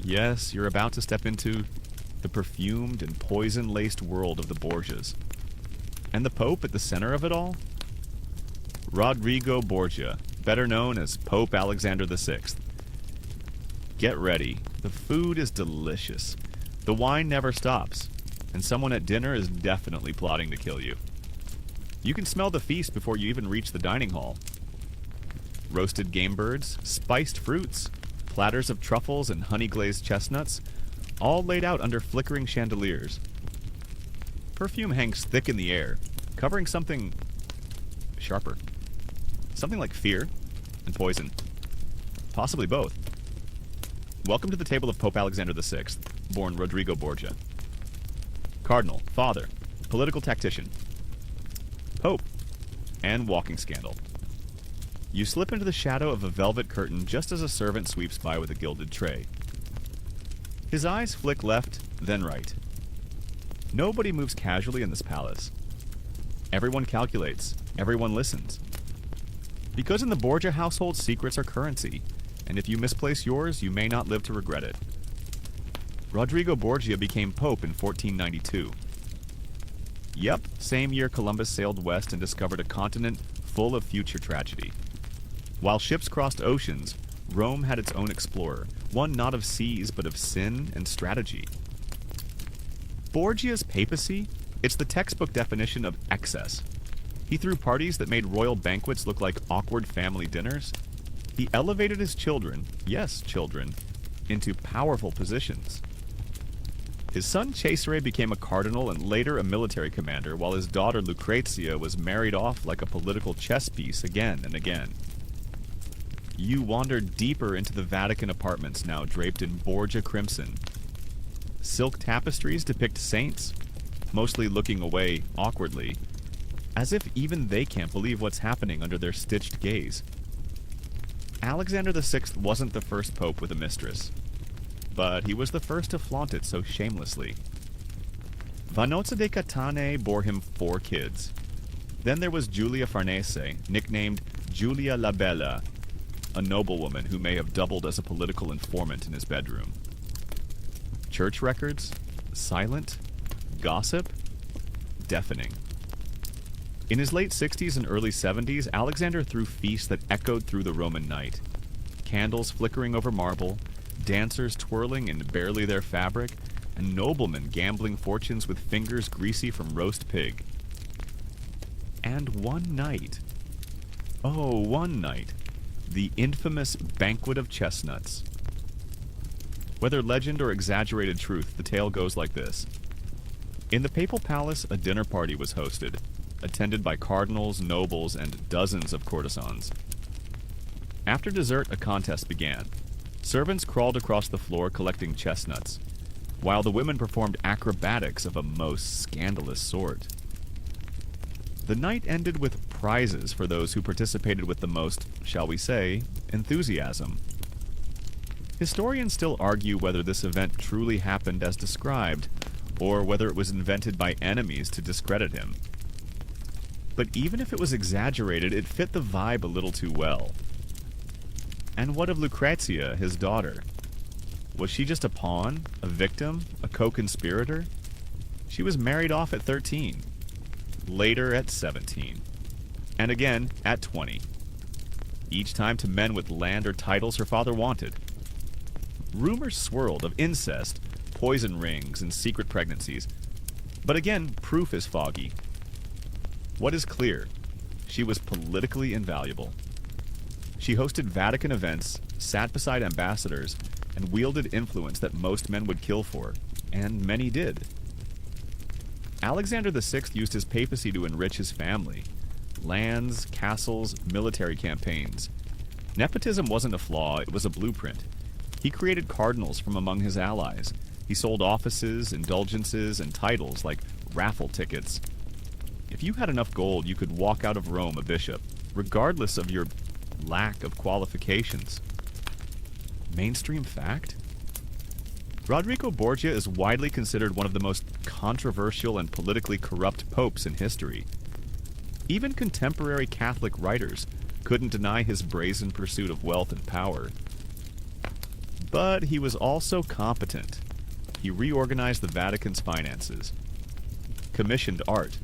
Yes, you're about to step into the perfumed and poison-laced world of the Borgias. And the Pope at the center of it all? Rodrigo Borgia, better known as Pope Alexander VI. Get ready. The food is delicious. The wine never stops. And someone at dinner is definitely plotting to kill you. You can smell the feast before you even reach the dining hall. Roasted game birds, spiced fruits, platters of truffles and honey-glazed chestnuts, all laid out under flickering chandeliers. Perfume hangs thick in the air, covering something sharper. Something like fear and poison. Possibly both. Welcome to the table of Pope Alexander VI, born Rodrigo Borgia. Cardinal, father, political tactician, Pope, and walking scandal. You slip into the shadow of a velvet curtain just as a servant sweeps by with a gilded tray. His eyes flick left, then right. Nobody moves casually in this palace. Everyone calculates. Everyone listens. Because in the Borgia household, secrets are currency, and if you misplace yours, you may not live to regret it. Rodrigo Borgia became Pope in 1492. Yep, same year Columbus sailed west and discovered a continent full of future tragedy. While ships crossed oceans, Rome had its own explorer, one not of seas but of sin and strategy. Borgia's papacy? It's the textbook definition of excess. He threw parties that made royal banquets look like awkward family dinners. He elevated his children, yes, children, into powerful positions. His son Cesare became a cardinal and later a military commander, while his daughter Lucrezia was married off like a political chess piece again and again. You wander deeper into the Vatican apartments now draped in Borgia crimson. Silk tapestries depict saints, mostly looking away awkwardly, as if even they can't believe what's happening under their stitched gaze. Alexander VI wasn't the first pope with a mistress, but he was the first to flaunt it so shamelessly. Vanozza de Catane bore him 4 kids. Then there was Giulia Farnese, nicknamed Giulia la Bella, a noblewoman who may have doubled as a political informant in his bedroom. Church records, silent, gossip, deafening. In his late 60s and early 70s, Alexander threw feasts that echoed through the Roman night. Candles flickering over marble, dancers twirling in barely their fabric, and noblemen gambling fortunes with fingers greasy from roast pig. And one night, the infamous Banquet of Chestnuts. Whether legend or exaggerated truth, the tale goes like this. In the papal palace, a dinner party was hosted, attended by cardinals, nobles, and dozens of courtesans. After dessert, a contest began. Servants crawled across the floor collecting chestnuts, while the women performed acrobatics of a most scandalous sort. The night ended with prizes for those who participated with the most, shall we say, enthusiasm. Historians still argue whether this event truly happened as described, or whether it was invented by enemies to discredit him. But even if it was exaggerated, it fit the vibe a little too well. And what of Lucrezia, his daughter? Was she just a pawn, a victim, a co-conspirator? She was married off at 13, later at 17, and again at 20. Each time to men with land or titles her father wanted. Rumors swirled of incest, poison rings, and secret pregnancies. But again, proof is foggy. What is clear? She was politically invaluable. She hosted Vatican events, sat beside ambassadors, and wielded influence that most men would kill for, and many did. Alexander VI used his papacy to enrich his family. Lands, castles, military campaigns. Nepotism wasn't a flaw, it was a blueprint. He created cardinals from among his allies. He sold offices, indulgences, and titles like raffle tickets. If you had enough gold, you could walk out of Rome a bishop, regardless of your lack of qualifications. Mainstream fact? Rodrigo Borgia is widely considered one of the most controversial and politically corrupt popes in history. Even contemporary Catholic writers couldn't deny his brazen pursuit of wealth and power. But he was also competent. He reorganized the Vatican's finances, commissioned art,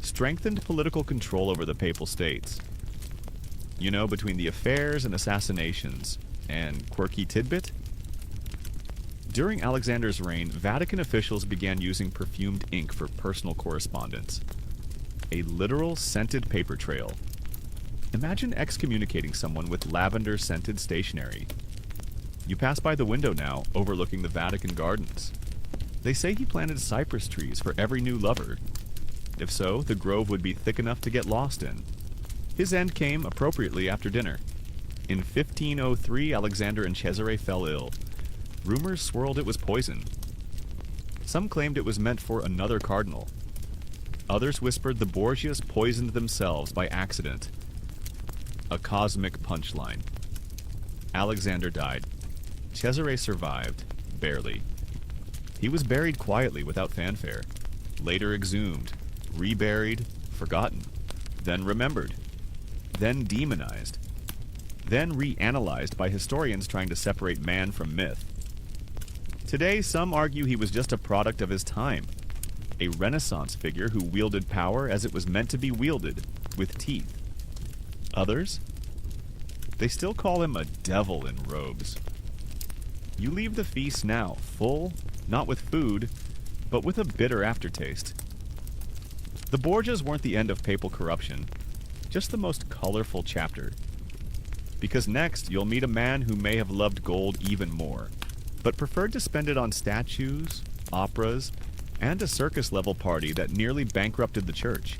strengthened political control over the Papal States. You know, between the affairs and assassinations, and quirky tidbit? During Alexander's reign, Vatican officials began using perfumed ink for personal correspondence. A literal scented paper trail. Imagine excommunicating someone with lavender-scented stationery. You pass by the window now, overlooking the Vatican gardens. They say he planted cypress trees for every new lover. If so, the grove would be thick enough to get lost in. His end came appropriately after dinner. In 1503, Alexander and Cesare fell ill. Rumors swirled it was poison. Some claimed it was meant for another cardinal. Others whispered the Borgias poisoned themselves by accident. A cosmic punchline. Alexander died. Cesare survived, barely. He was buried quietly without fanfare, later exhumed, reburied, forgotten, then remembered, then demonized, then reanalyzed by historians trying to separate man from myth. Today, some argue he was just a product of his time, a Renaissance figure who wielded power as it was meant to be wielded, with teeth. Others? They still call him a devil in robes. You leave the feast now, full, not with food, but with a bitter aftertaste. The Borgias weren't the end of papal corruption, just the most colorful chapter. Because next, you'll meet a man who may have loved gold even more, but preferred to spend it on statues, operas, and a circus-level party that nearly bankrupted the church.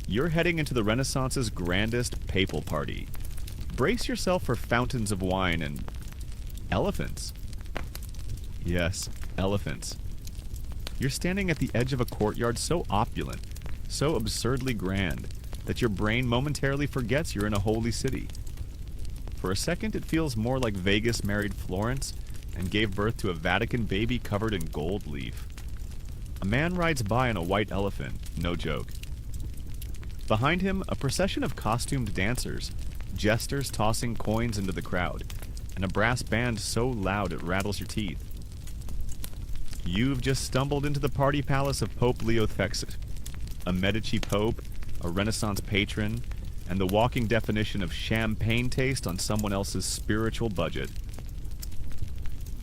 You're heading into the Renaissance's grandest papal party. Brace yourself for fountains of wine and elephants. Yes, elephants. You're standing at the edge of a courtyard so opulent, so absurdly grand, that your brain momentarily forgets you're in a holy city. For a second, it feels more like Vegas married Florence and gave birth to a Vatican baby covered in gold leaf. A man rides by on a white elephant, no joke. Behind him, a procession of costumed dancers, jesters tossing coins into the crowd, and a brass band so loud it rattles your teeth. You've just stumbled into the party palace of Pope Leo XI, a Medici pope, a Renaissance patron, and the walking definition of champagne taste on someone else's spiritual budget.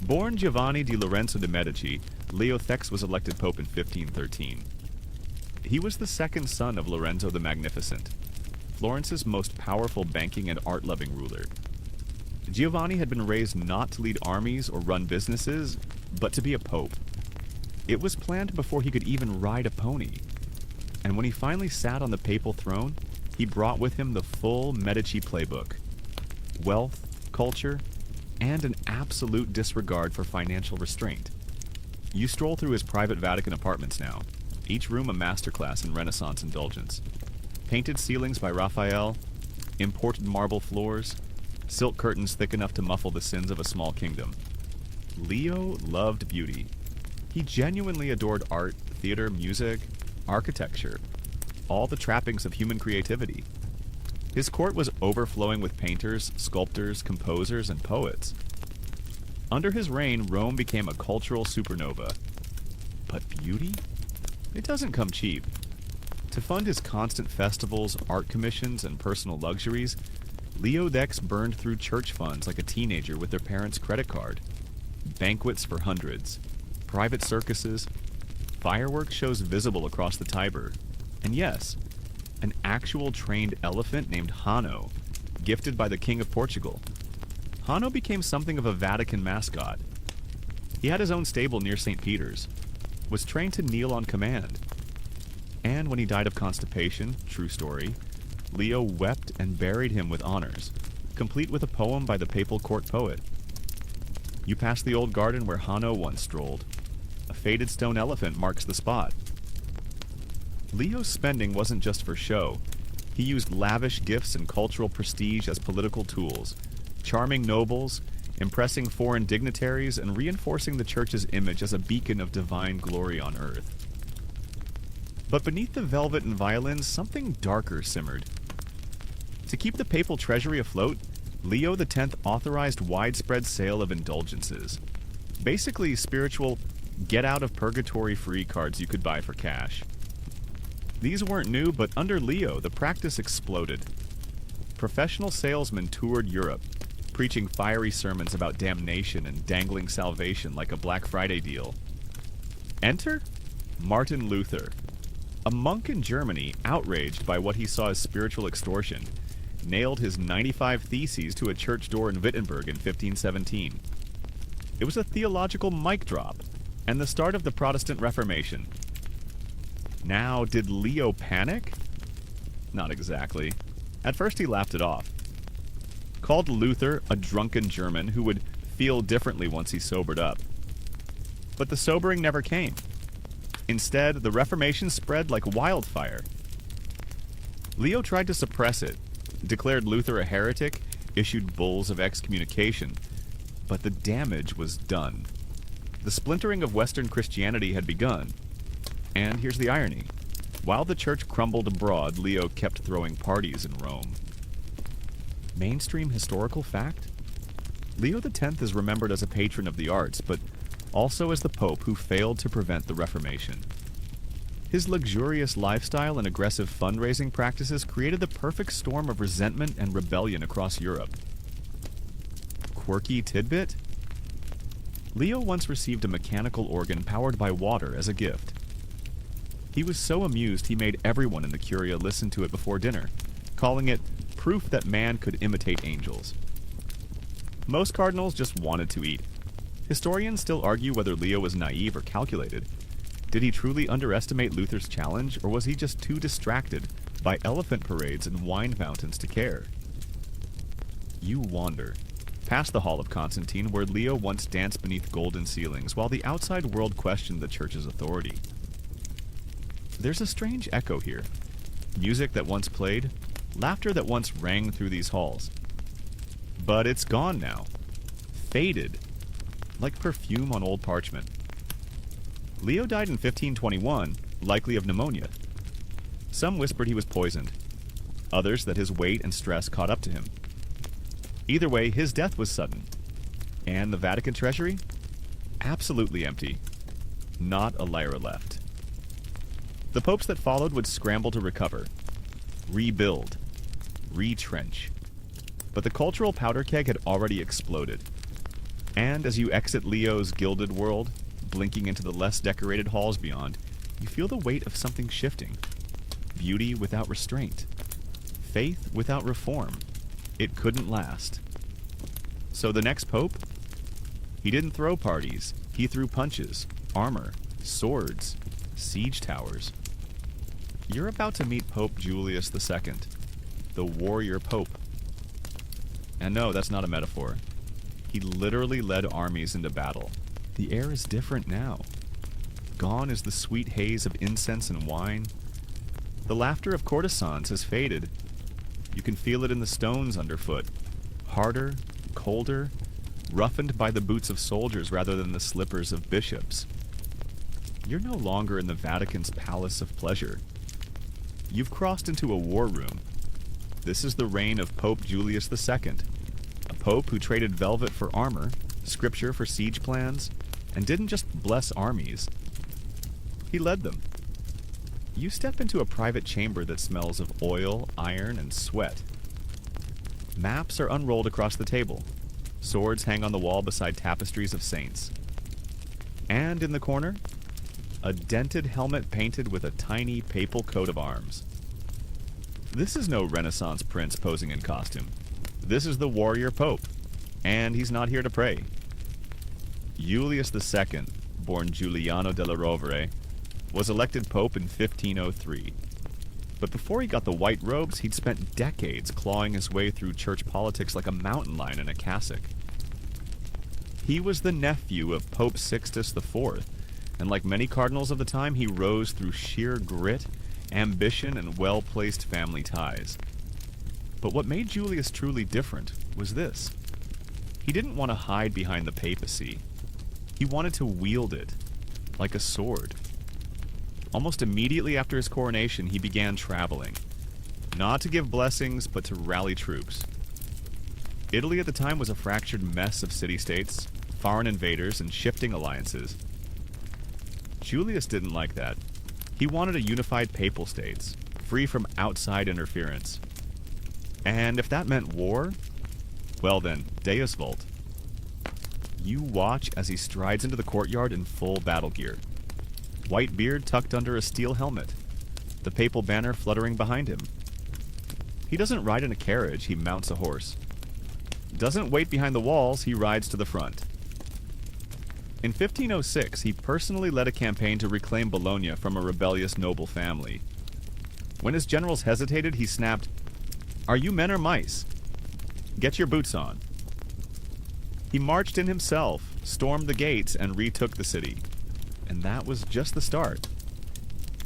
Born Giovanni di Lorenzo de' Medici, Leo XI was elected pope in 1513. He was the second son of Lorenzo the Magnificent, Florence's most powerful banking and art-loving ruler. Giovanni had been raised not to lead armies or run businesses, but to be a pope. It was planned before he could even ride a pony. And when he finally sat on the papal throne, he brought with him the full Medici playbook. Wealth, culture, and an absolute disregard for financial restraint. You stroll through his private Vatican apartments now, each room a masterclass in Renaissance indulgence. Painted ceilings by Raphael, imported marble floors, silk curtains thick enough to muffle the sins of a small kingdom. Leo loved beauty. He genuinely adored art, theater, music, architecture, all the trappings of human creativity. His court was overflowing with painters, sculptors, composers, and poets. Under his reign, Rome became a cultural supernova. But beauty? It doesn't come cheap. To fund his constant festivals, art commissions, and personal luxuries, Leo X burned through church funds like a teenager with their parents' credit card. Banquets for hundreds, private circuses, fireworks shows visible across the Tiber, and yes, an actual trained elephant named Hano, gifted by the King of Portugal. Hano became something of a Vatican mascot. He had his own stable near St. Peter's, was trained to kneel on command. And when he died of constipation, true story, Leo wept and buried him with honors, complete with a poem by the papal court poet. You pass the old garden where Hano once strolled. A faded stone elephant marks the spot. Leo's spending wasn't just for show. He used lavish gifts and cultural prestige as political tools, charming nobles, impressing foreign dignitaries, and reinforcing the church's image as a beacon of divine glory on earth. But beneath the velvet and violins, something darker simmered. To keep the papal treasury afloat, Leo X authorized widespread sale of indulgences. Basically, spiritual get-out-of-purgatory free cards you could buy for cash. These weren't new, but under Leo, the practice exploded. Professional salesmen toured Europe, preaching fiery sermons about damnation and dangling salvation like a Black Friday deal. Enter Martin Luther. A monk in Germany, outraged by what he saw as spiritual extortion, nailed his 95 Theses to a church door in Wittenberg in 1517. It was a theological mic drop, and the start of the Protestant Reformation. Now, did Leo panic? Not exactly. At first he laughed it off. Called Luther a drunken German who would feel differently once he sobered up. But the sobering never came. Instead, the Reformation spread like wildfire. Leo tried to suppress it, declared Luther a heretic, issued bulls of excommunication, but the damage was done. The splintering of Western Christianity had begun. And here's the irony. While the church crumbled abroad, Leo kept throwing parties in Rome. Mainstream historical fact? Leo X is remembered as a patron of the arts, but also as the Pope who failed to prevent the Reformation. His luxurious lifestyle and aggressive fundraising practices created the perfect storm of resentment and rebellion across Europe. Quirky tidbit? Leo once received a mechanical organ powered by water as a gift. He was so amused he made everyone in the Curia listen to it before dinner, calling it proof that man could imitate angels. Most cardinals just wanted to eat. Historians still argue whether Leo was naive or calculated. Did he truly underestimate Luther's challenge, or was he just too distracted by elephant parades and wine fountains to care? You wander past the Hall of Constantine, where Leo once danced beneath golden ceilings, while the outside world questioned the church's authority. There's a strange echo here. Music that once played, laughter that once rang through these halls. But it's gone now. Faded. Like perfume on old parchment. Leo died in 1521, likely of pneumonia. Some whispered he was poisoned. Others that his weight and stress caught up to him. Either way, his death was sudden. And the Vatican treasury? Absolutely empty. Not a lira left. The popes that followed would scramble to recover, rebuild, retrench. But the cultural powder keg had already exploded. And as you exit Leo's gilded world, blinking into the less decorated halls beyond, you feel the weight of something shifting. Beauty without restraint. Faith without reform. It couldn't last. So the next pope? He didn't throw parties. He threw punches, armor, swords, siege towers. You're about to meet Pope Julius II, the warrior pope. And no, that's not a metaphor. He literally led armies into battle. The air is different now. Gone is the sweet haze of incense and wine. The laughter of courtesans has faded. You can feel it in the stones underfoot. Harder, colder, roughened by the boots of soldiers rather than the slippers of bishops. You're no longer in the Vatican's palace of pleasure. You've crossed into a war room. This is the reign of Pope Julius II, a pope who traded velvet for armor, scripture for siege plans, and didn't just bless armies. He led them. You step into a private chamber that smells of oil, iron, and sweat. Maps are unrolled across the table. Swords hang on the wall beside tapestries of saints. And in the corner, a dented helmet painted with a tiny papal coat of arms. This is no Renaissance prince posing in costume. This is the warrior pope, and he's not here to pray. Julius II, born Giuliano della Rovere, was elected pope in 1503. But before he got the white robes, he'd spent decades clawing his way through church politics like a mountain lion in a cassock. He was the nephew of Pope Sixtus IV, and like many cardinals of the time, he rose through sheer grit, ambition, and well-placed family ties. But what made Julius truly different was this. He didn't want to hide behind the papacy. He wanted to wield it, like a sword. Almost immediately after his coronation, he began traveling. Not to give blessings, but to rally troops. Italy at the time was a fractured mess of city-states, foreign invaders, and shifting alliances. Julius didn't like that. He wanted a unified papal states, free from outside interference. And if that meant war, well then, Deus Vult. You watch as he strides into the courtyard in full battle gear. White beard tucked under a steel helmet, the papal banner fluttering behind him. He doesn't ride in a carriage, he mounts a horse. Doesn't wait behind the walls, he rides to the front. In 1506, he personally led a campaign to reclaim Bologna from a rebellious noble family. When his generals hesitated, he snapped, "Are you men or mice? Get your boots on." He marched in himself, stormed the gates, and retook the city. And that was just the start.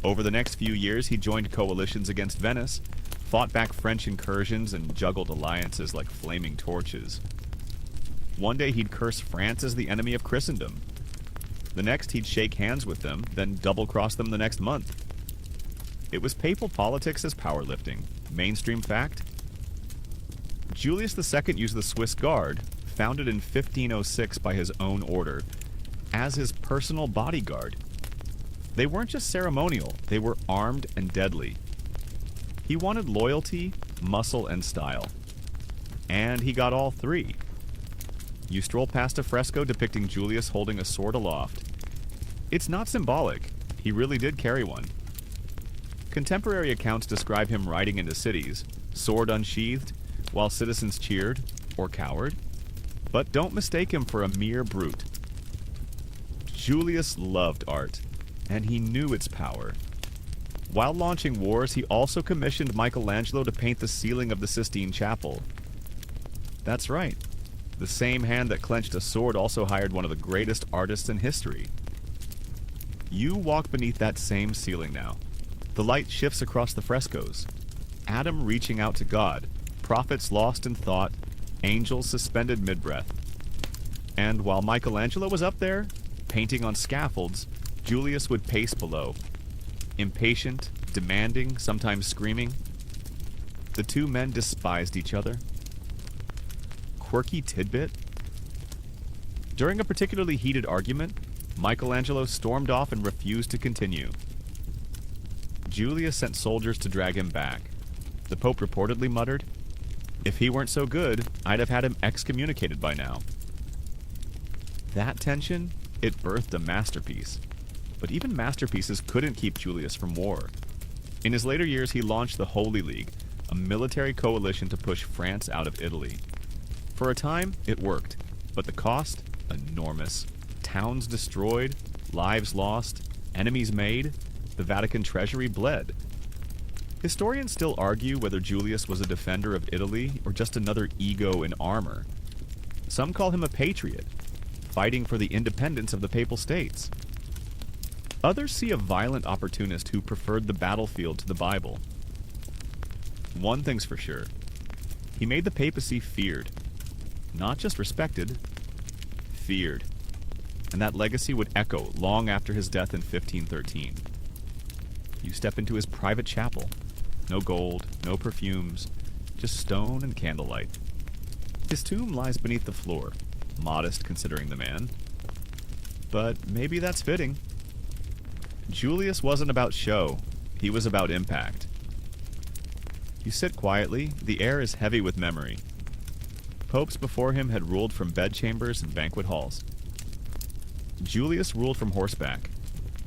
Over the next few years, he joined coalitions against Venice, fought back French incursions, and juggled alliances like flaming torches. One day he'd curse France as the enemy of Christendom. The next he'd shake hands with them, then double-cross them the next month. It was papal politics as powerlifting. Mainstream fact? Julius II used the Swiss Guard, founded in 1506 by his own order, as his personal bodyguard. They weren't just ceremonial, they were armed and deadly. He wanted loyalty, muscle, and style. And he got all three. You stroll past a fresco depicting Julius holding a sword aloft. It's not symbolic, he really did carry one. Contemporary accounts describe him riding into cities, sword unsheathed, while citizens cheered, or cowered. But don't mistake him for a mere brute. Julius loved art, and he knew its power. While launching wars, he also commissioned Michelangelo to paint the ceiling of the Sistine Chapel. That's right. The same hand that clenched a sword also hired one of the greatest artists in history. You walk beneath that same ceiling now. The light shifts across the frescoes. Adam reaching out to God, prophets lost in thought, angels suspended mid-breath. And while Michelangelo was up there, painting on scaffolds, Julius would pace below. Impatient, demanding, sometimes screaming. The two men despised each other. Quirky tidbit? During a particularly heated argument, Michelangelo stormed off and refused to continue. Julius sent soldiers to drag him back. The Pope reportedly muttered, "If he weren't so good, I'd have had him excommunicated by now." That tension, it birthed a masterpiece. But even masterpieces couldn't keep Julius from war. In his later years, he launched the Holy League, a military coalition to push France out of Italy. For a time, it worked, but the cost? Enormous. Towns destroyed, lives lost, enemies made, the Vatican treasury bled. Historians still argue whether Julius was a defender of Italy or just another ego in armor. Some call him a patriot, fighting for the independence of the Papal States. Others see a violent opportunist who preferred the battlefield to the Bible. One thing's for sure. He made the papacy feared. Not just respected, feared. And that legacy would echo long after his death in 1513. You step into his private chapel. No gold, no perfumes, just stone and candlelight. His tomb lies beneath the floor, modest considering the man. But maybe that's fitting. Julius wasn't about show, he was about impact. You sit quietly, the air is heavy with memory. Popes before him had ruled from bedchambers and banquet halls. Julius ruled from horseback.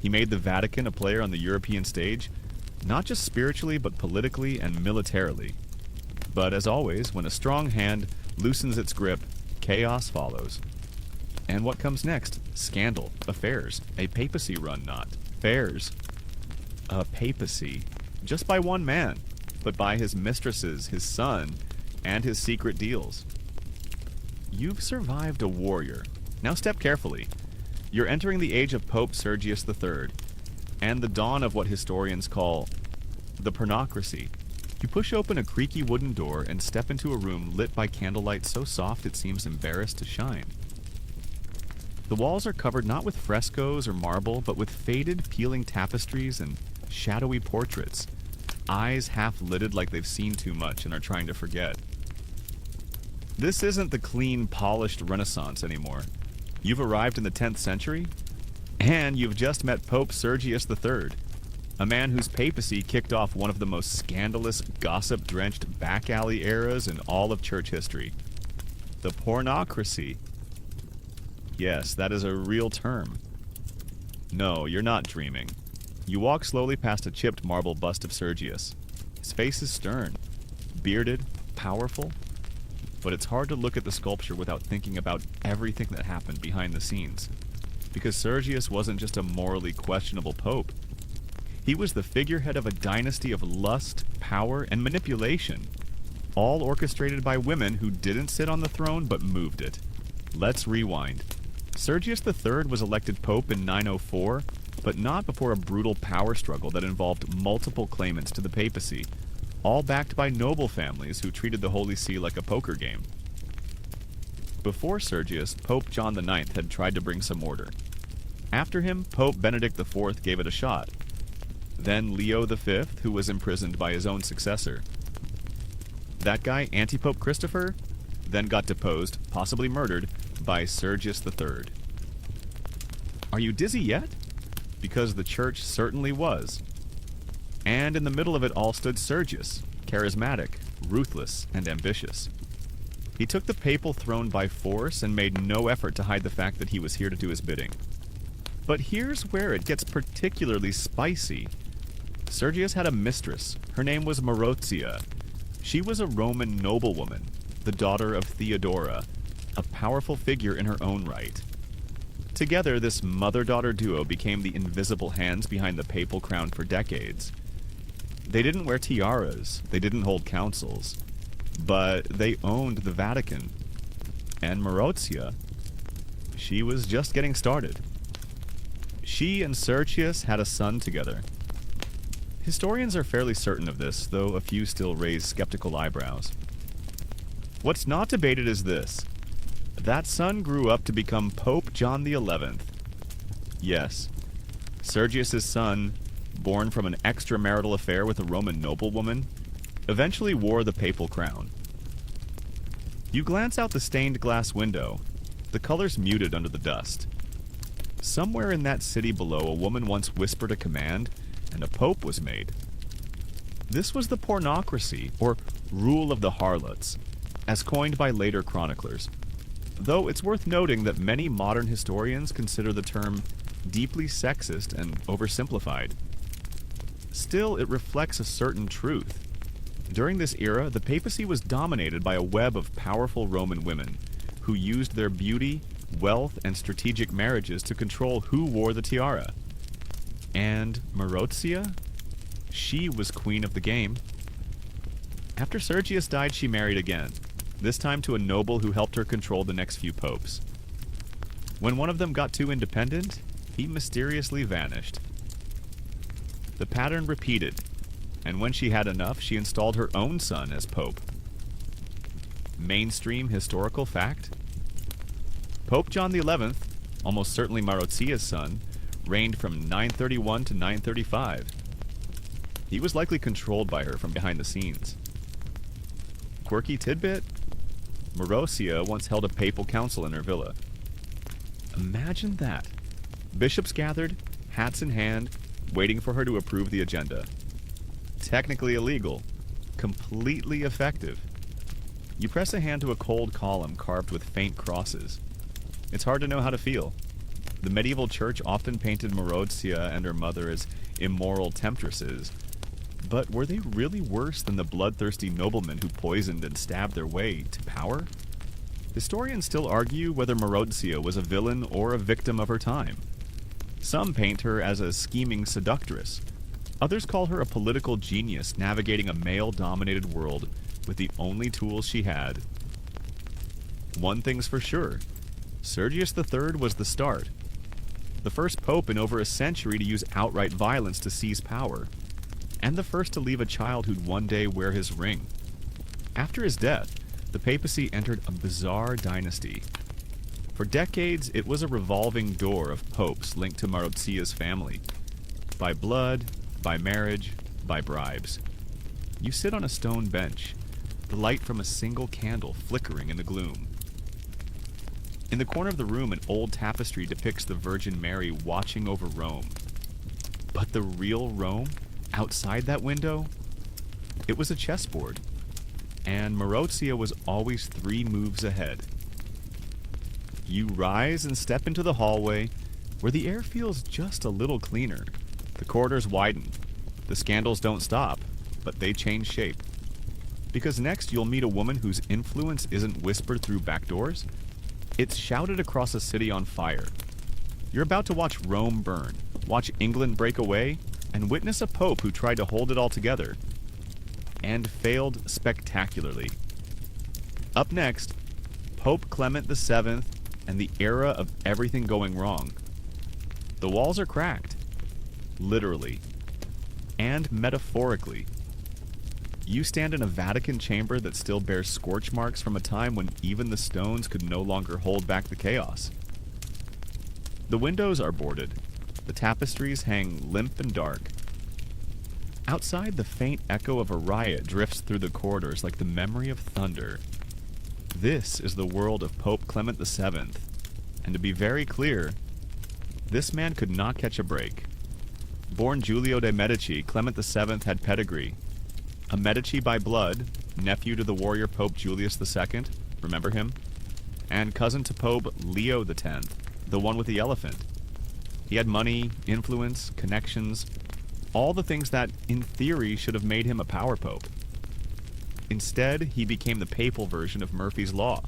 He made the Vatican a player on the European stage, not just spiritually but politically and militarily. But as always, when a strong hand loosens its grip, chaos follows. And what comes next? Scandal, affairs, a papacy run not. Fairs. A papacy. Just by one man, but by his mistresses, his son, and his secret deals. You've survived a warrior. Now step carefully. You're entering the age of Pope Sergius III, and the dawn of what historians call the pornocracy, You push open a creaky wooden door and step into a room lit by candlelight so soft it seems embarrassed to shine. The walls are covered not with frescoes or marble, but with faded, peeling tapestries and shadowy portraits, eyes half-lidded like they've seen too much and are trying to forget. This isn't the clean, polished Renaissance anymore. You've arrived in the 10th century, and you've just met Pope Sergius III, a man whose papacy kicked off one of the most scandalous, gossip-drenched back-alley eras in all of church history. The pornocracy. Yes, that is a real term. No, you're not dreaming. You walk slowly past a chipped marble bust of Sergius. His face is stern, bearded, powerful, but it's hard to look at the sculpture without thinking about everything that happened behind the scenes. Because Sergius wasn't just a morally questionable pope. He was the figurehead of a dynasty of lust, power, and manipulation, all orchestrated by women who didn't sit on the throne but moved it. Let's rewind. Sergius III was elected pope in 904, but not before a brutal power struggle that involved multiple claimants to the papacy, all backed by noble families who treated the Holy See like a poker game. Before Sergius, Pope John IX had tried to bring some order. After him, Pope Benedict IV gave it a shot. Then Leo V, who was imprisoned by his own successor. That guy, Anti-Pope Christopher, then got deposed, possibly murdered, by Sergius III. Are you dizzy yet? Because the church certainly was. And in the middle of it all stood Sergius, charismatic, ruthless, and ambitious. He took the papal throne by force and made no effort to hide the fact that he was here to do his bidding. But here's where it gets particularly spicy. Sergius had a mistress. Her name was Marozia. She was a Roman noblewoman, the daughter of Theodora, a powerful figure in her own right. Together, this mother-daughter duo became the invisible hands behind the papal crown for decades. They didn't wear tiaras, they didn't hold councils, but they owned the Vatican. And Marozia, she was just getting started. She and Sergius had a son together. Historians are fairly certain of this, though a few still raise skeptical eyebrows. What's not debated is this. That son grew up to become Pope John XI. Yes, Sergius's son, born from an extramarital affair with a Roman noblewoman, eventually wore the papal crown. You glance out the stained glass window, the colors muted under the dust. Somewhere in that city below, a woman once whispered a command, and a pope was made. This was the pornocracy, or rule of the harlots, as coined by later chroniclers. Though it's worth noting that many modern historians consider the term deeply sexist and oversimplified. Still, it reflects a certain truth. During this era, the papacy was dominated by a web of powerful Roman women who used their beauty, wealth, and strategic marriages to control who wore the tiara. And Marozia? She was queen of the game. After Sergius died, she married again, this time to a noble who helped her control the next few popes. When one of them got too independent, he mysteriously vanished. The pattern repeated, and when she had enough, she installed her own son as pope. Mainstream historical fact? Pope John XI, almost certainly Marozia's son, reigned from 931 to 935. He was likely controlled by her from behind the scenes. Quirky tidbit? Marozia once held a papal council in her villa. Imagine that. Bishops gathered, hats in hand, waiting for her to approve the agenda. Technically illegal, completely effective. You press a hand to a cold column carved with faint crosses. It's hard to know how to feel. The medieval church often painted Marozia and her mother as immoral temptresses, but were they really worse than the bloodthirsty noblemen who poisoned and stabbed their way to power? Historians still argue whether Marozia was a villain or a victim of her time. Some paint her as a scheming seductress. Others call her a political genius navigating a male-dominated world with the only tools she had. One thing's for sure. Sergius III was the start. The first pope in over a century to use outright violence to seize power. and the first to leave a child who'd one day wear his ring. After his death, the papacy entered a bizarre dynasty. For decades, it was a revolving door of popes linked to Marozia's family. By blood, by marriage, by bribes. You sit on a stone bench, the light from a single candle flickering in the gloom. In the corner of the room, an old tapestry depicts the Virgin Mary watching over Rome. But the real Rome, outside that window, it was a chessboard. And Marozia was always 3 moves ahead. You rise and step into the hallway, where the air feels just a little cleaner. The corridors widen. The scandals don't stop, but they change shape. Because next you'll meet a woman whose influence isn't whispered through back doors. It's shouted across a city on fire. You're about to watch Rome burn, watch England break away, and witness a pope who tried to hold it all together. And failed spectacularly. Up next, Pope Clement VII and the era of everything going wrong. The walls are cracked. Literally. And metaphorically. You stand in a Vatican chamber that still bears scorch marks from a time when even the stones could no longer hold back the chaos. The windows are boarded. The tapestries hang limp and dark. Outside, the faint echo of a riot drifts through the corridors like the memory of thunder. This is the world of Pope Clement VII. And to be very clear, this man could not catch a break. Born Giulio de' Medici, Clement VII had pedigree. A Medici by blood, nephew to the warrior Pope Julius II, remember him? And cousin to Pope Leo X, the one with the elephant. He had money, influence, connections, all the things that, in theory, should have made him a power pope. Instead, he became the papal version of Murphy's Law.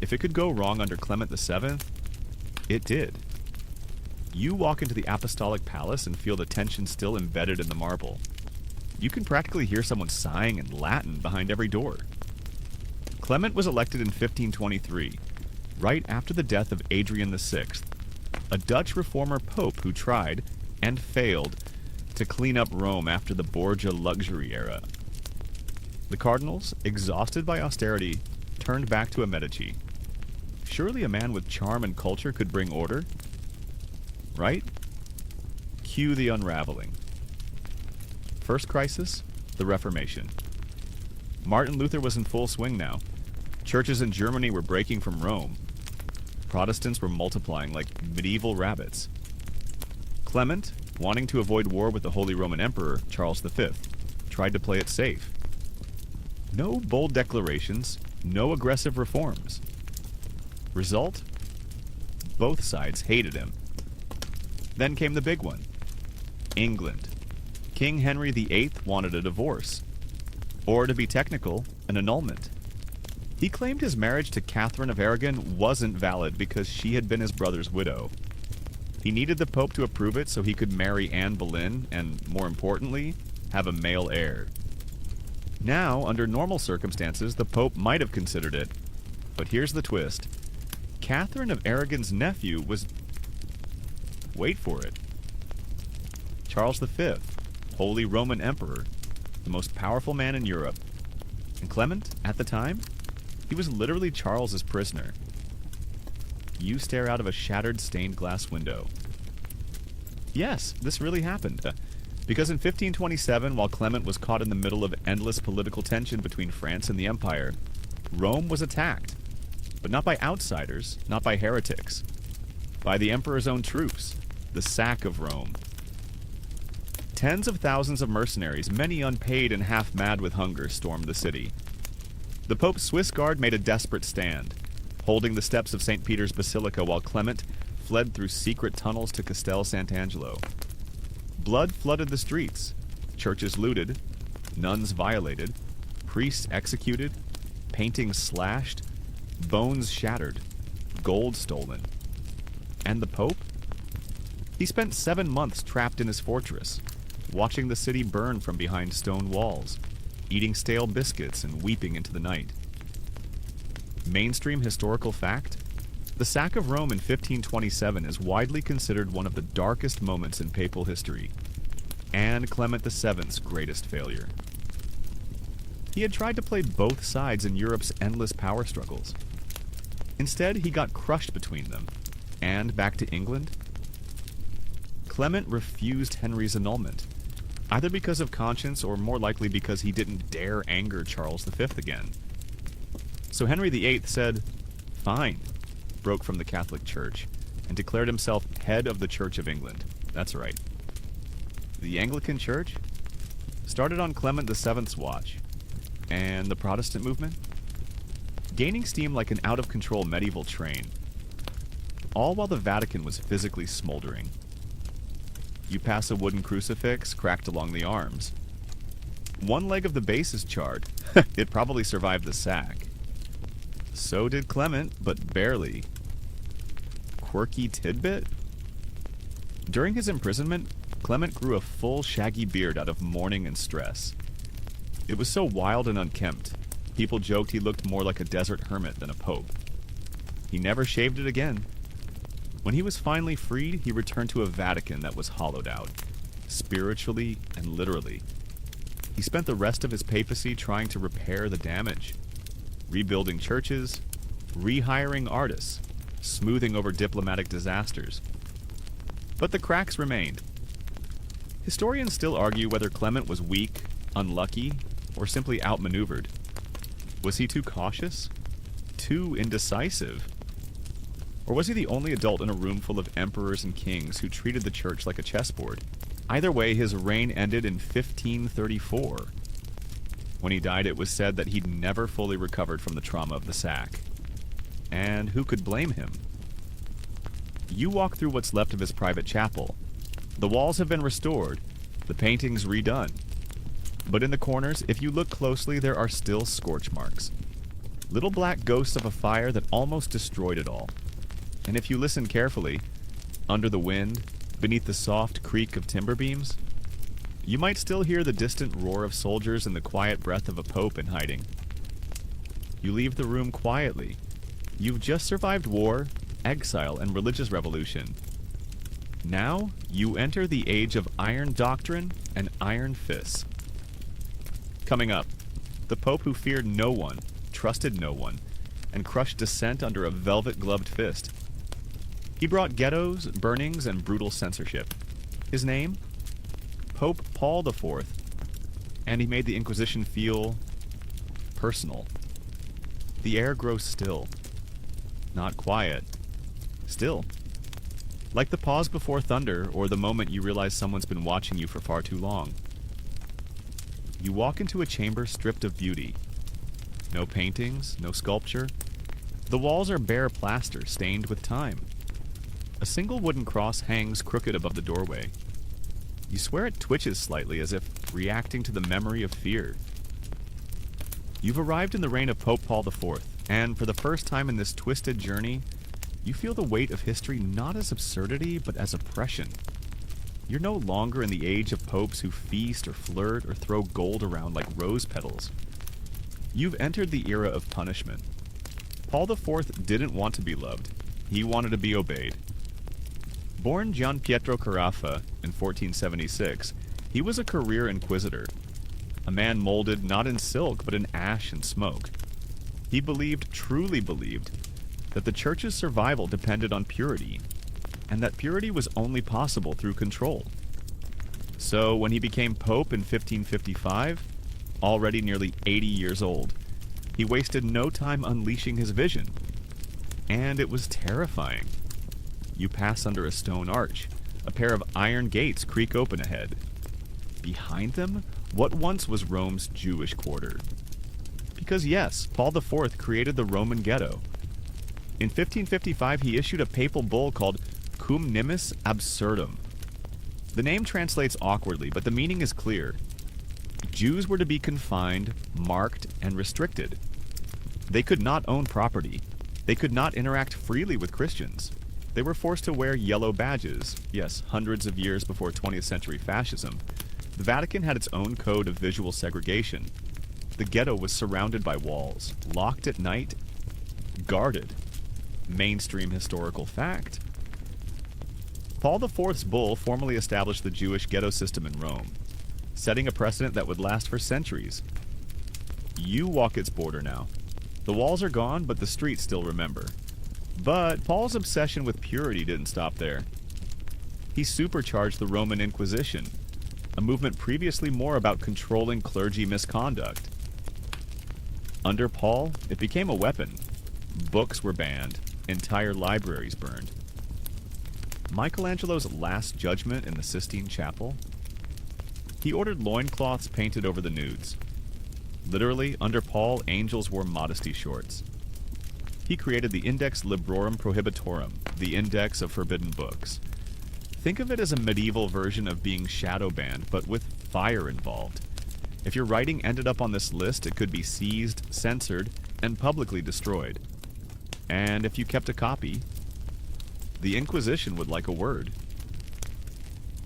If it could go wrong under Clement VII, it did. You walk into the apostolic palace and feel the tension still embedded in the marble. You can practically hear someone sighing in Latin behind every door. Clement was elected in 1523, right after the death of Adrian VI, a Dutch reformer pope who tried, and failed, to clean up Rome after the Borgia luxury era. The cardinals, exhausted by austerity, turned back to a Medici. Surely a man with charm and culture could bring order? Right? Cue the unraveling. First crisis, the Reformation. Martin Luther was in full swing now. Churches in Germany were breaking from Rome. Protestants were multiplying like medieval rabbits. Clement, wanting to avoid war with the Holy Roman Emperor, Charles V, tried to play it safe. No bold declarations, no aggressive reforms. Result? Both sides hated him. Then came the big one. England. King Henry VIII wanted a divorce. Or, to be technical, an annulment. He claimed his marriage to Catherine of Aragon wasn't valid because she had been his brother's widow. He needed the Pope to approve it so he could marry Anne Boleyn and, more importantly, have a male heir. Now, under normal circumstances, the Pope might have considered it. But here's the twist. Catherine of Aragon's nephew was... wait for it. Charles V, Holy Roman Emperor, the most powerful man in Europe. And Clement, at the time, he was literally Charles's prisoner. You stare out of a shattered stained glass window. Yes, this really happened. Because in 1527, while Clement was caught in the middle of endless political tension between France and the Empire, Rome was attacked. But not by outsiders, not by heretics. By the emperor's own troops. The sack of Rome. Tens of thousands of mercenaries, many unpaid and half mad with hunger, stormed the city. The Pope's Swiss Guard made a desperate stand, holding the steps of St. Peter's Basilica while Clement fled through secret tunnels to Castel Sant'Angelo. Blood flooded the streets, churches looted, nuns violated, priests executed, paintings slashed, bones shattered, gold stolen. And the Pope? He spent 7 months trapped in his fortress, watching the city burn from behind stone walls, eating stale biscuits and weeping into the night. Mainstream historical fact? The sack of Rome in 1527 is widely considered one of the darkest moments in papal history. and Clement VII's greatest failure. He had tried to play both sides in Europe's endless power struggles. Instead, he got crushed between them. And back to England? Clement refused Henry's annulment, either because of conscience or more likely because he didn't dare anger Charles V again. So Henry VIII said, "Fine," broke from the Catholic Church, and declared himself head of the Church of England. That's right. The Anglican Church started on Clement VII's watch. And the Protestant movement? Gaining steam like an out-of-control medieval train. All while the Vatican was physically smoldering. You pass a wooden crucifix cracked along the arms. One leg of the base is charred. It probably survived the sack. So did Clement, but barely. Quirky tidbit? During his imprisonment, Clement grew a full shaggy beard out of mourning and stress. It was so wild and unkempt, people joked he looked more like a desert hermit than a pope. He never shaved it again. When he was finally freed, he returned to a Vatican that was hollowed out, spiritually and literally. He spent the rest of his papacy trying to repair the damage, rebuilding churches, rehiring artists, smoothing over diplomatic disasters. But the cracks remained. Historians still argue whether Clement was weak, unlucky, or simply outmaneuvered. Was he too cautious? Too indecisive? Or was he the only adult in a room full of emperors and kings who treated the church like a chessboard? Either way, his reign ended in 1534. When he died, it was said that he'd never fully recovered from the trauma of the sack. And who could blame him? You walk through what's left of his private chapel. The walls have been restored, the paintings redone. But in the corners, if you look closely, there are still scorch marks. Little black ghosts of a fire that almost destroyed it all. And if you listen carefully, under the wind, beneath the soft creak of timber beams, you might still hear the distant roar of soldiers and the quiet breath of a pope in hiding. You leave the room quietly. You've just survived war, exile, and religious revolution. Now, you enter the age of iron doctrine and iron fists. Coming up, the Pope who feared no one, trusted no one, and crushed dissent under a velvet-gloved fist. He brought ghettos, burnings, and brutal censorship. His name? Pope Paul IV. And he made the Inquisition feel personal. The air grows still. Not quiet. Still. Like the pause before thunder, or the moment you realize someone's been watching you for far too long. You walk into a chamber stripped of beauty. No paintings, no sculpture. The walls are bare plaster, stained with time. A single wooden cross hangs crooked above the doorway. You swear it twitches slightly, as if reacting to the memory of fear. You've arrived in the reign of Pope Paul IV, and for the first time in this twisted journey, you feel the weight of history not as absurdity, but as oppression. You're no longer in the age of popes who feast or flirt or throw gold around like rose petals. You've entered the era of punishment. Paul IV didn't want to be loved. He wanted to be obeyed. Born Gian Pietro Carafa in 1476, he was a career inquisitor, a man molded not in silk but in ash and smoke. He believed, truly believed, that the church's survival depended on purity, and that purity was only possible through control. So when he became pope in 1555, already nearly 80 years old, he wasted no time unleashing his vision. And it was terrifying. You pass under a stone arch. A pair of iron gates creak open ahead. Behind them, what once was Rome's Jewish quarter. Because yes, Paul IV created the Roman ghetto. In 1555, he issued a papal bull called Cum Nimis Absurdum. The name translates awkwardly, but the meaning is clear. Jews were to be confined, marked, and restricted. They could not own property. They could not interact freely with Christians. They were forced to wear yellow badges. Yes, hundreds of years before 20th century fascism, the Vatican had its own code of visual segregation. The ghetto was surrounded by walls, locked at night, guarded. Mainstream historical fact. Paul IV's bull formally established the Jewish ghetto system in Rome, setting a precedent that would last for centuries. You walk its border now. The walls are gone, but the streets still remember. But Paul's obsession with purity didn't stop there. He supercharged the Roman Inquisition, a movement previously more about controlling clergy misconduct. Under Paul, it became a weapon. Books were banned, entire libraries burned. Michelangelo's Last Judgment in the Sistine Chapel? He ordered loincloths painted over the nudes. Literally, under Paul, angels wore modesty shorts. He created the Index Librorum Prohibitorum, the index of forbidden books. Think of it as a medieval version of being shadow banned, but with fire involved. If your writing ended up on this list, it could be seized, censored, and publicly destroyed. And if you kept a copy, the Inquisition would like a word.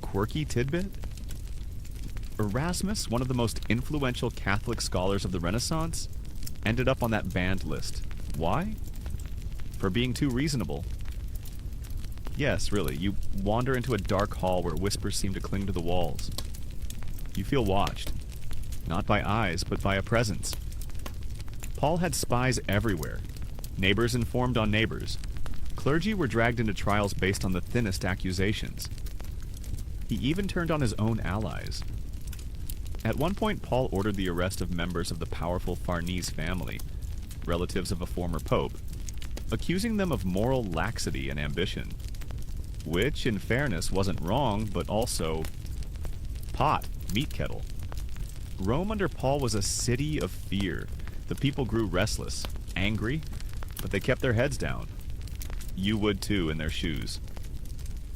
Quirky tidbit? Erasmus, one of the most influential Catholic scholars of the Renaissance, ended up on that banned list. Why? For being too reasonable. Yes, really, you wander into a dark hall where whispers seem to cling to the walls. You feel watched. Not by eyes, but by a presence. Paul had spies everywhere. Neighbors informed on neighbors. Clergy were dragged into trials based on the thinnest accusations. He even turned on his own allies. At one point, Paul ordered the arrest of members of the powerful Farnese family, relatives of a former pope, accusing them of moral laxity and ambition. Which, in fairness, wasn't wrong, but also pot, meat kettle. Rome under Paul was a city of fear. The people grew restless, angry, but they kept their heads down. You would too in their shoes.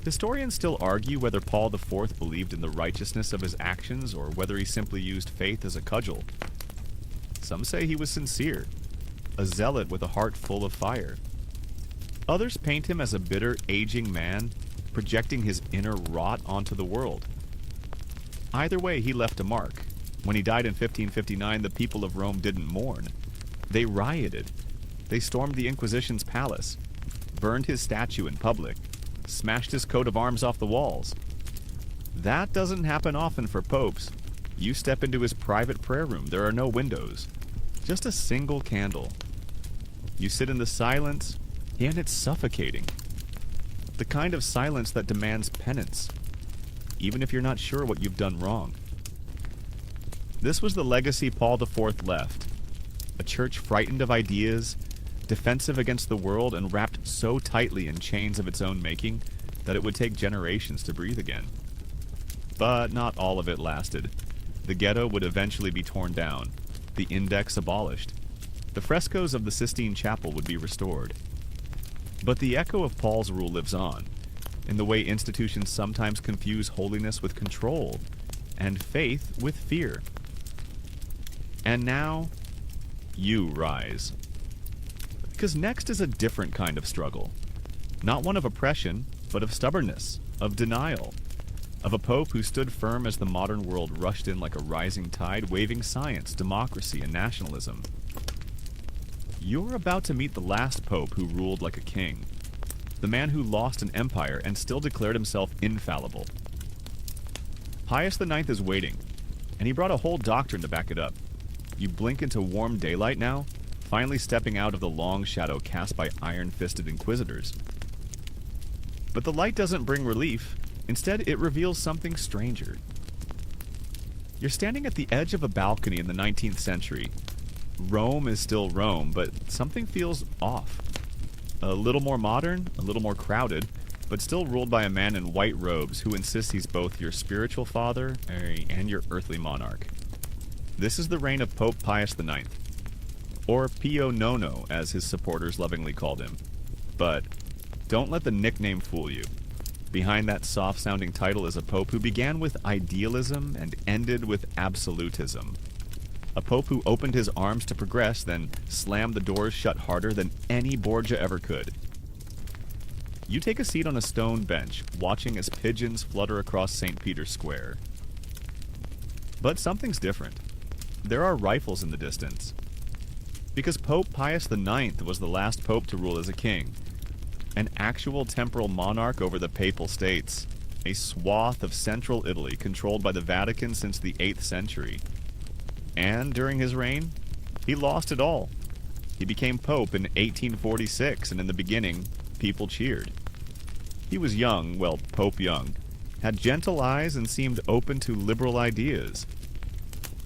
Historians still argue whether Paul IV believed in the righteousness of his actions or whether he simply used faith as a cudgel. Some say he was sincere, a zealot with a heart full of fire. Others paint him as a bitter, aging man, projecting his inner rot onto the world. Either way, he left a mark. When he died in 1559, the people of Rome didn't mourn. They rioted. They stormed the Inquisition's palace, burned his statue in public, smashed his coat of arms off the walls. That doesn't happen often for popes. You step into his private prayer room, there are no windows. Just a single candle. You sit in the silence, and it's suffocating. The kind of silence that demands penance, even if you're not sure what you've done wrong. This was the legacy Paul IV left. A church frightened of ideas, defensive against the world, and wrapped so tightly in chains of its own making that it would take generations to breathe again. But not all of it lasted. The ghetto would eventually be torn down, the index abolished. The frescoes of the Sistine Chapel would be restored. But the echo of Paul's rule lives on, in the way institutions sometimes confuse holiness with control, and faith with fear. And now, you rise. Because next is a different kind of struggle. Not one of oppression, but of stubbornness, of denial, of a pope who stood firm as the modern world rushed in like a rising tide, waving science, democracy, and nationalism. You're about to meet the last pope who ruled like a king, the man who lost an empire and still declared himself infallible. Pius IX is waiting, and he brought a whole doctrine to back it up. You blink into warm daylight now, finally stepping out of the long shadow cast by iron-fisted inquisitors. But the light doesn't bring relief. Instead, it reveals something stranger. You're standing at the edge of a balcony in the 19th century. Rome is still Rome, but something feels off. A little more modern, a little more crowded, but still ruled by a man in white robes who insists he's both your spiritual father and your earthly monarch. This is the reign of Pope Pius IX, or Pio Nono, as his supporters lovingly called him. But don't let the nickname fool you. Behind that soft-sounding title is a pope who began with idealism and ended with absolutism. A pope who opened his arms to progress, then slammed the doors shut harder than any Borgia ever could. You take a seat on a stone bench, watching as pigeons flutter across St. Peter's Square. But something's different. There are rifles in the distance. Because Pope Pius IX was the last pope to rule as a king. an actual temporal monarch over the Papal States, a swath of central Italy controlled by the Vatican since the 8th century. And during his reign, he lost it all. He became Pope in 1846, and in the beginning, people cheered. He was young, well, Pope young, had gentle eyes and seemed open to liberal ideas.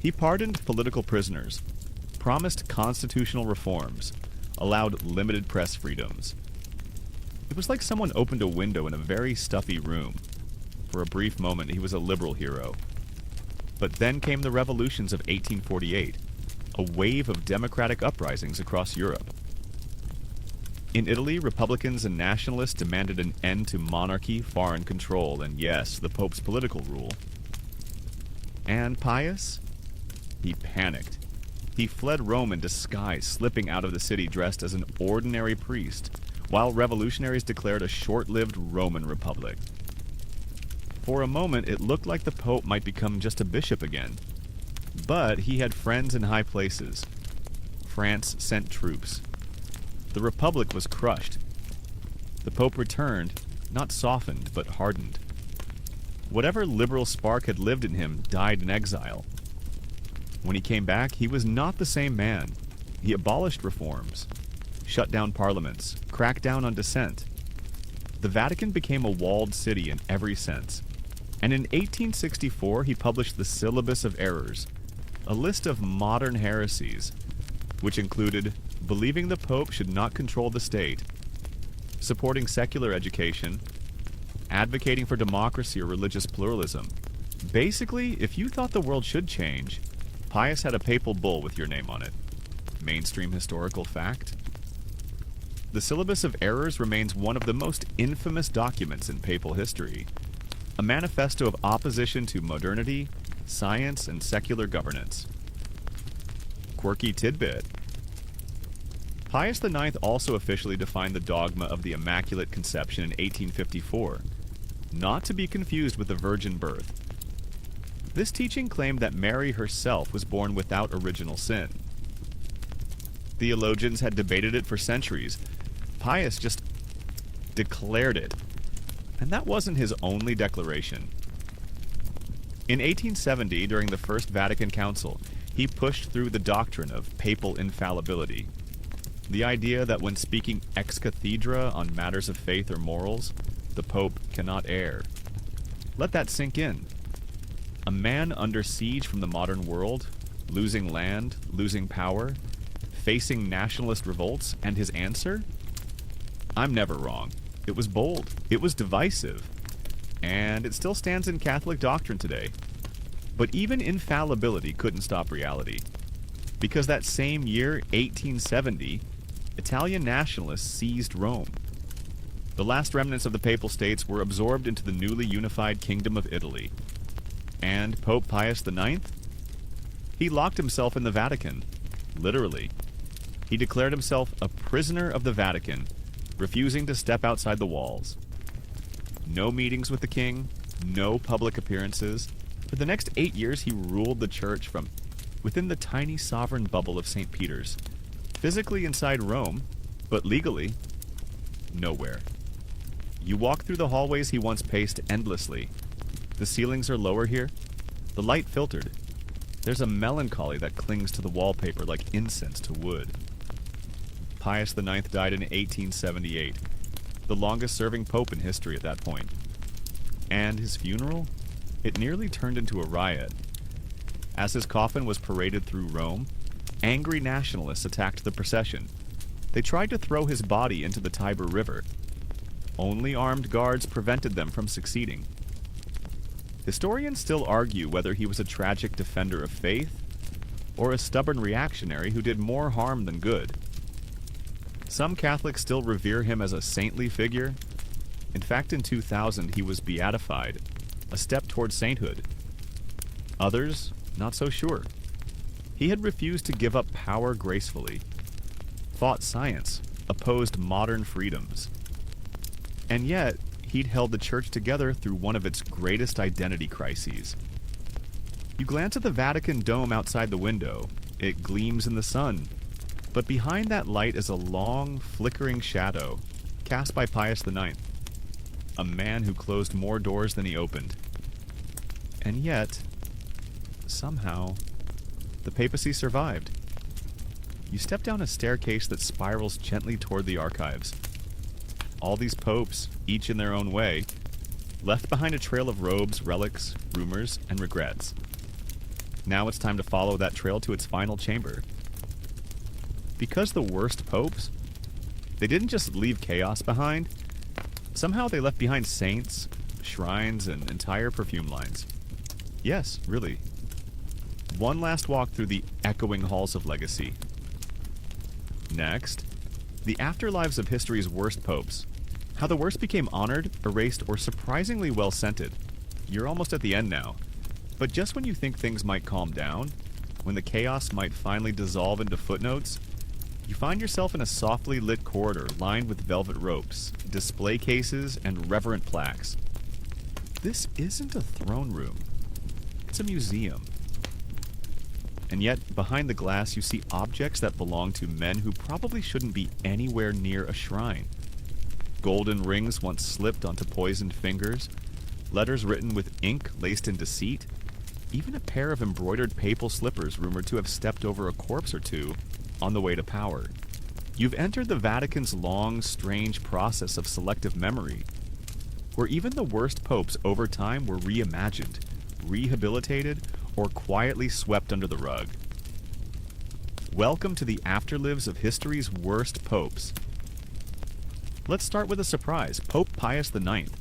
He pardoned political prisoners, promised constitutional reforms, allowed limited press freedoms. It was like someone opened a window in a very stuffy room. For a brief moment, he was a liberal hero. But then came the revolutions of 1848, a wave of democratic uprisings across Europe. In Italy, Republicans and nationalists demanded an end to monarchy, foreign control, and yes, the Pope's political rule. And Pius? He panicked. He fled Rome in disguise, slipping out of the city dressed as an ordinary priest, while revolutionaries declared a short-lived Roman Republic. For a moment, it looked like the Pope might become just a bishop again. But he had friends in high places. France sent troops. The Republic was crushed. The Pope returned, not softened, but hardened. Whatever liberal spark had lived in him died in exile. When he came back, he was not the same man. He abolished reforms, shut down parliaments, cracked down on dissent. The Vatican became a walled city in every sense. And in 1864, he published the Syllabus of Errors, a list of modern heresies, which included believing the Pope should not control the state, supporting secular education, advocating for democracy or religious pluralism. Basically, if you thought the world should change, Pius had a papal bull with your name on it. Mainstream historical fact. The Syllabus of Errors remains one of the most infamous documents in papal history, a manifesto of opposition to modernity, science, and secular governance. Quirky tidbit. Pius IX also officially defined the dogma of the Immaculate Conception in 1854, not to be confused with the virgin birth. This teaching claimed that Mary herself was born without original sin. Theologians had debated it for centuries. Pius just declared it. And that wasn't his only declaration. In 1870, during the First Vatican Council, he pushed through the doctrine of papal infallibility. The idea that when speaking ex cathedra on matters of faith or morals, the Pope cannot err. Let that sink in. A man under siege from the modern world, losing land, losing power, facing nationalist revolts, and his answer? I'm never wrong. It was bold. It was divisive. And it still stands in Catholic doctrine today. But even infallibility couldn't stop reality. Because that same year, 1870, Italian nationalists seized Rome. The last remnants of the Papal States were absorbed into the newly unified Kingdom of Italy. And Pope Pius IX? He locked himself in the Vatican. Literally. He declared himself a prisoner of the Vatican, refusing to step outside the walls. No meetings with the king, no public appearances. For the next 8 years, he ruled the church from within the tiny sovereign bubble of St. Peter's, physically inside Rome, but legally, nowhere. You walk through the hallways he once paced endlessly. The ceilings are lower here, the light filtered. There's a melancholy that clings to the wallpaper like incense to wood. Pius IX died in 1878, the longest-serving pope in history at that point. And his funeral? It nearly turned into a riot. As his coffin was paraded through Rome, angry nationalists attacked the procession. They tried to throw his body into the Tiber River. Only armed guards prevented them from succeeding. Historians still argue whether he was a tragic defender of faith or a stubborn reactionary who did more harm than good. Some Catholics still revere him as a saintly figure. In fact, in 2000, he was beatified, a step toward sainthood. Others, not so sure. He had refused to give up power gracefully, fought science, opposed modern freedoms. And yet, he'd held the church together through one of its greatest identity crises. You glance at the Vatican dome outside the window. It gleams in the sun. But behind that light is a long, flickering shadow, cast by Pius IX, a man who closed more doors than he opened. And yet, somehow, the papacy survived. You step down a staircase that spirals gently toward the archives. All these popes, each in their own way, left behind a trail of robes, relics, rumors, and regrets. Now it's time to follow that trail to its final chamber. Because the worst popes, they didn't just leave chaos behind. Somehow they left behind saints, shrines, and entire perfume lines. Yes, really. One last walk through the echoing halls of legacy. Next, the afterlives of history's worst popes. How the worst became honored, erased, or surprisingly well scented. You're almost at the end now. But just when you think things might calm down, when the chaos might finally dissolve into footnotes, you find yourself in a softly lit corridor lined with velvet ropes, display cases, and reverent plaques. This isn't a throne room. It's a museum. And yet, behind the glass, you see objects that belong to men who probably shouldn't be anywhere near a shrine. Golden rings once slipped onto poisoned fingers, letters written with ink laced in deceit, even a pair of embroidered papal slippers rumored to have stepped over a corpse or two on the way to power. You've entered the Vatican's long, strange process of selective memory, where even the worst popes over time were reimagined, rehabilitated, or quietly swept under the rug. Welcome to the afterlives of history's worst popes. Let's start with a surprise. Pope Pius IX.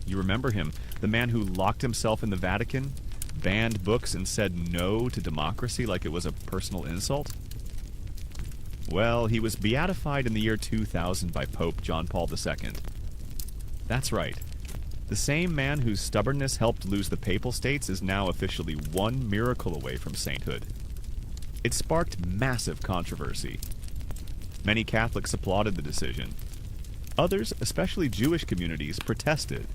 You remember him, the man who locked himself in the Vatican, banned books, and said no to democracy like it was a personal insult? Well, he was beatified in the year 2000 by Pope John Paul II. That's right. The same man whose stubbornness helped lose the Papal States is now officially one miracle away from sainthood. It sparked massive controversy. Many Catholics applauded the decision. Others, especially Jewish communities, protested,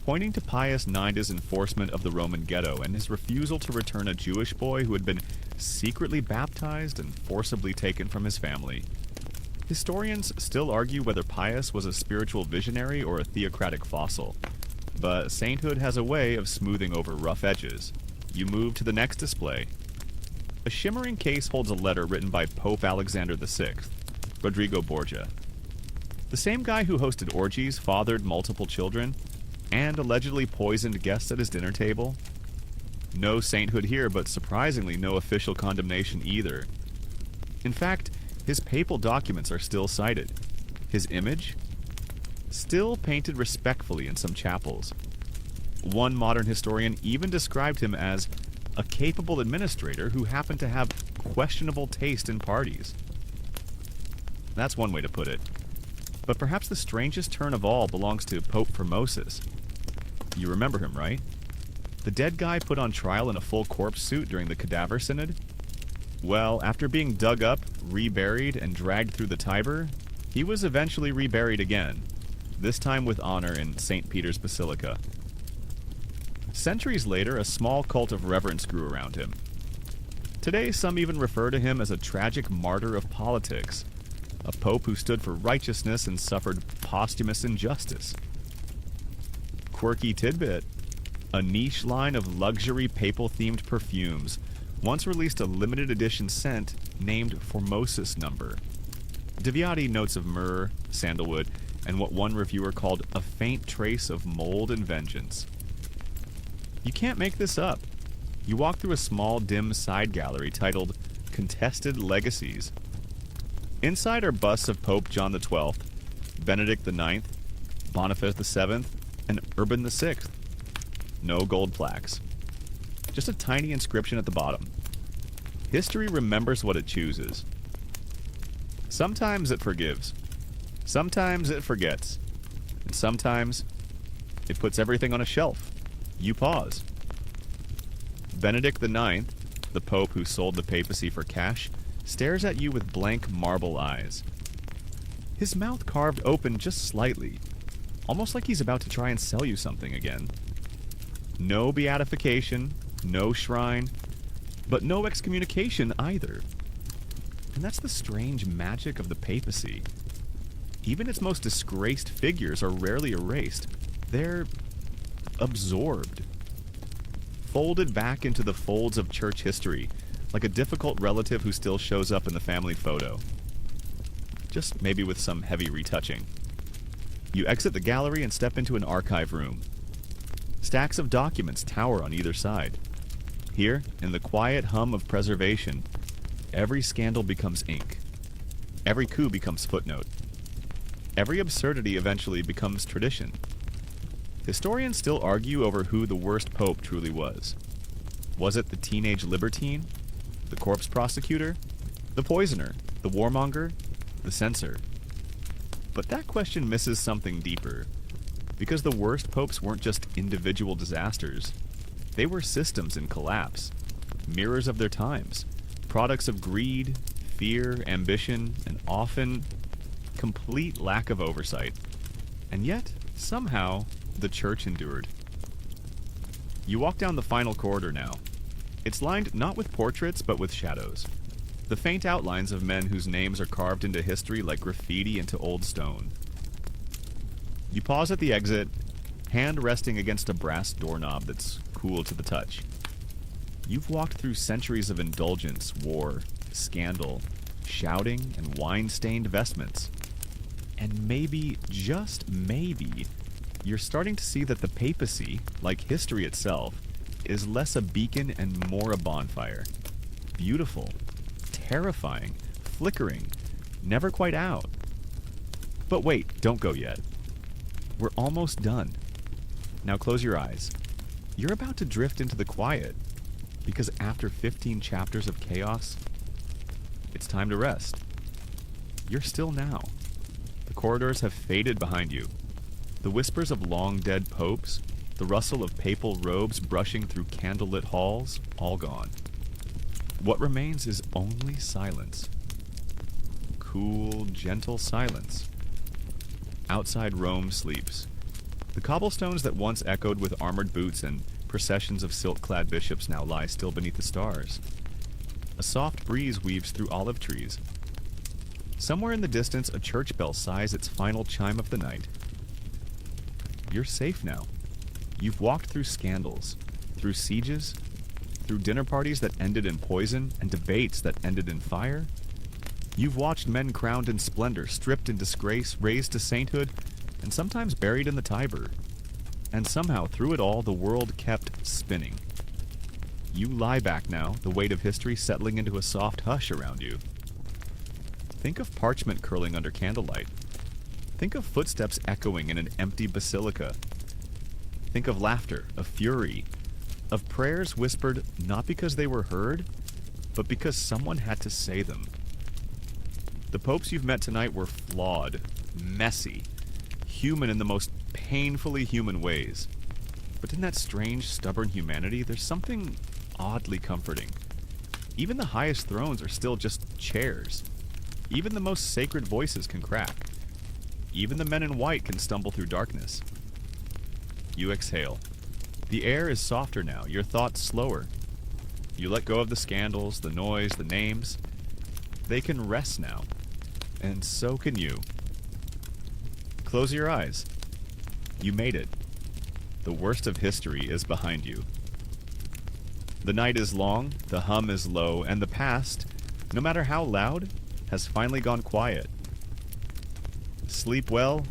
pointing to Pius IX's enforcement of the Roman ghetto and his refusal to return a Jewish boy who had been secretly baptized and forcibly taken from his family. Historians still argue whether Pius was a spiritual visionary or a theocratic fossil. But sainthood has a way of smoothing over rough edges. You move to the next display. A shimmering case holds a letter written by Pope Alexander VI, Rodrigo Borgia. The same guy who hosted orgies, fathered multiple children, and allegedly poisoned guests at his dinner table. No sainthood here, but surprisingly no official condemnation either. In fact, his papal documents are still cited. His image? Still painted respectfully in some chapels. One modern historian even described him as a capable administrator who happened to have questionable taste in parties. That's one way to put it. But perhaps the strangest turn of all belongs to Pope Formosus. You remember him, right? The dead guy put on trial in a full corpse suit during the Cadaver Synod? Well, after being dug up, reburied, and dragged through the Tiber, he was eventually reburied again, this time with honor in St. Peter's Basilica. Centuries later, a small cult of reverence grew around him. Today, some even refer to him as a tragic martyr of politics, a pope who stood for righteousness and suffered posthumous injustice. Quirky tidbit: a niche line of luxury papal-themed perfumes once released a limited edition scent named Formosus Number. Deviati notes of myrrh, sandalwood, and what one reviewer called a faint trace of mold and vengeance. You can't make this up. You walk through a small, dim side gallery titled Contested Legacies. Inside are busts of Pope John XII, Benedict IX, Boniface VII, and Urban VI. No gold plaques. Just a tiny inscription at the bottom. History remembers what it chooses. Sometimes it forgives. Sometimes it forgets. And sometimes it puts everything on a shelf. You pause. Benedict IX, the pope who sold the papacy for cash, stares at you with blank marble eyes. His mouth carved open just slightly, almost like he's about to try and sell you something again. No beatification, no shrine, but no excommunication either. And that's the strange magic of the papacy. Even its most disgraced figures are rarely erased. They're absorbed, folded back into the folds of church history, like a difficult relative who still shows up in the family photo. Just maybe with some heavy retouching. You exit the gallery and step into an archive room. Stacks of documents tower on either side. Here, in the quiet hum of preservation, every scandal becomes ink. Every coup becomes footnote. Every absurdity eventually becomes tradition. Historians still argue over who the worst pope truly was. Was it the teenage libertine? The corpse prosecutor? The poisoner? The warmonger? The censor? But that question misses something deeper. Because the worst popes weren't just individual disasters. They were systems in collapse. Mirrors of their times. Products of greed, fear, ambition, and often complete lack of oversight. And yet, somehow, the church endured. You walk down the final corridor now. It's lined not with portraits, but with shadows. The faint outlines of men whose names are carved into history like graffiti into old stone. You pause at the exit, hand resting against a brass doorknob that's cool to the touch. You've walked through centuries of indulgence, war, scandal, shouting, and wine-stained vestments. And maybe, just maybe, you're starting to see that the papacy, like history itself, is less a beacon and more a bonfire. Beautiful, terrifying, flickering, never quite out. But wait, don't go yet. We're almost done. Now close your eyes. You're about to drift into the quiet, because after 15 chapters of chaos, it's time to rest. You're still now. The corridors have faded behind you. The whispers of long-dead popes, the rustle of papal robes brushing through candlelit halls, all gone. What remains is only silence. Cool, gentle silence. Outside Rome sleeps. The cobblestones that once echoed with armored boots and processions of silk-clad bishops now lie still beneath the stars. A soft breeze weaves through olive trees. Somewhere in the distance, a church bell sighs its final chime of the night. You're safe now. You've walked through scandals, through sieges, through dinner parties that ended in poison and debates that ended in fire. You've watched men crowned in splendor, stripped in disgrace, raised to sainthood, and sometimes buried in the Tiber. And somehow, through it all, the world kept spinning. You lie back now, the weight of history settling into a soft hush around you. Think of parchment curling under candlelight. Think of footsteps echoing in an empty basilica. Think of laughter, of fury, of prayers whispered not because they were heard, but because someone had to say them. The popes you've met tonight were flawed, messy, human in the most painfully human ways. But in that strange, stubborn humanity, there's something oddly comforting. Even the highest thrones are still just chairs. Even the most sacred voices can crack. Even the men in white can stumble through darkness. You exhale. The air is softer now, your thoughts slower. You let go of the scandals, the noise, the names. They can rest now. And so can you. Close your eyes. You made it. The worst of history is behind you. The night is long, the hum is low, and the past, no matter how loud, has finally gone quiet. Sleep well,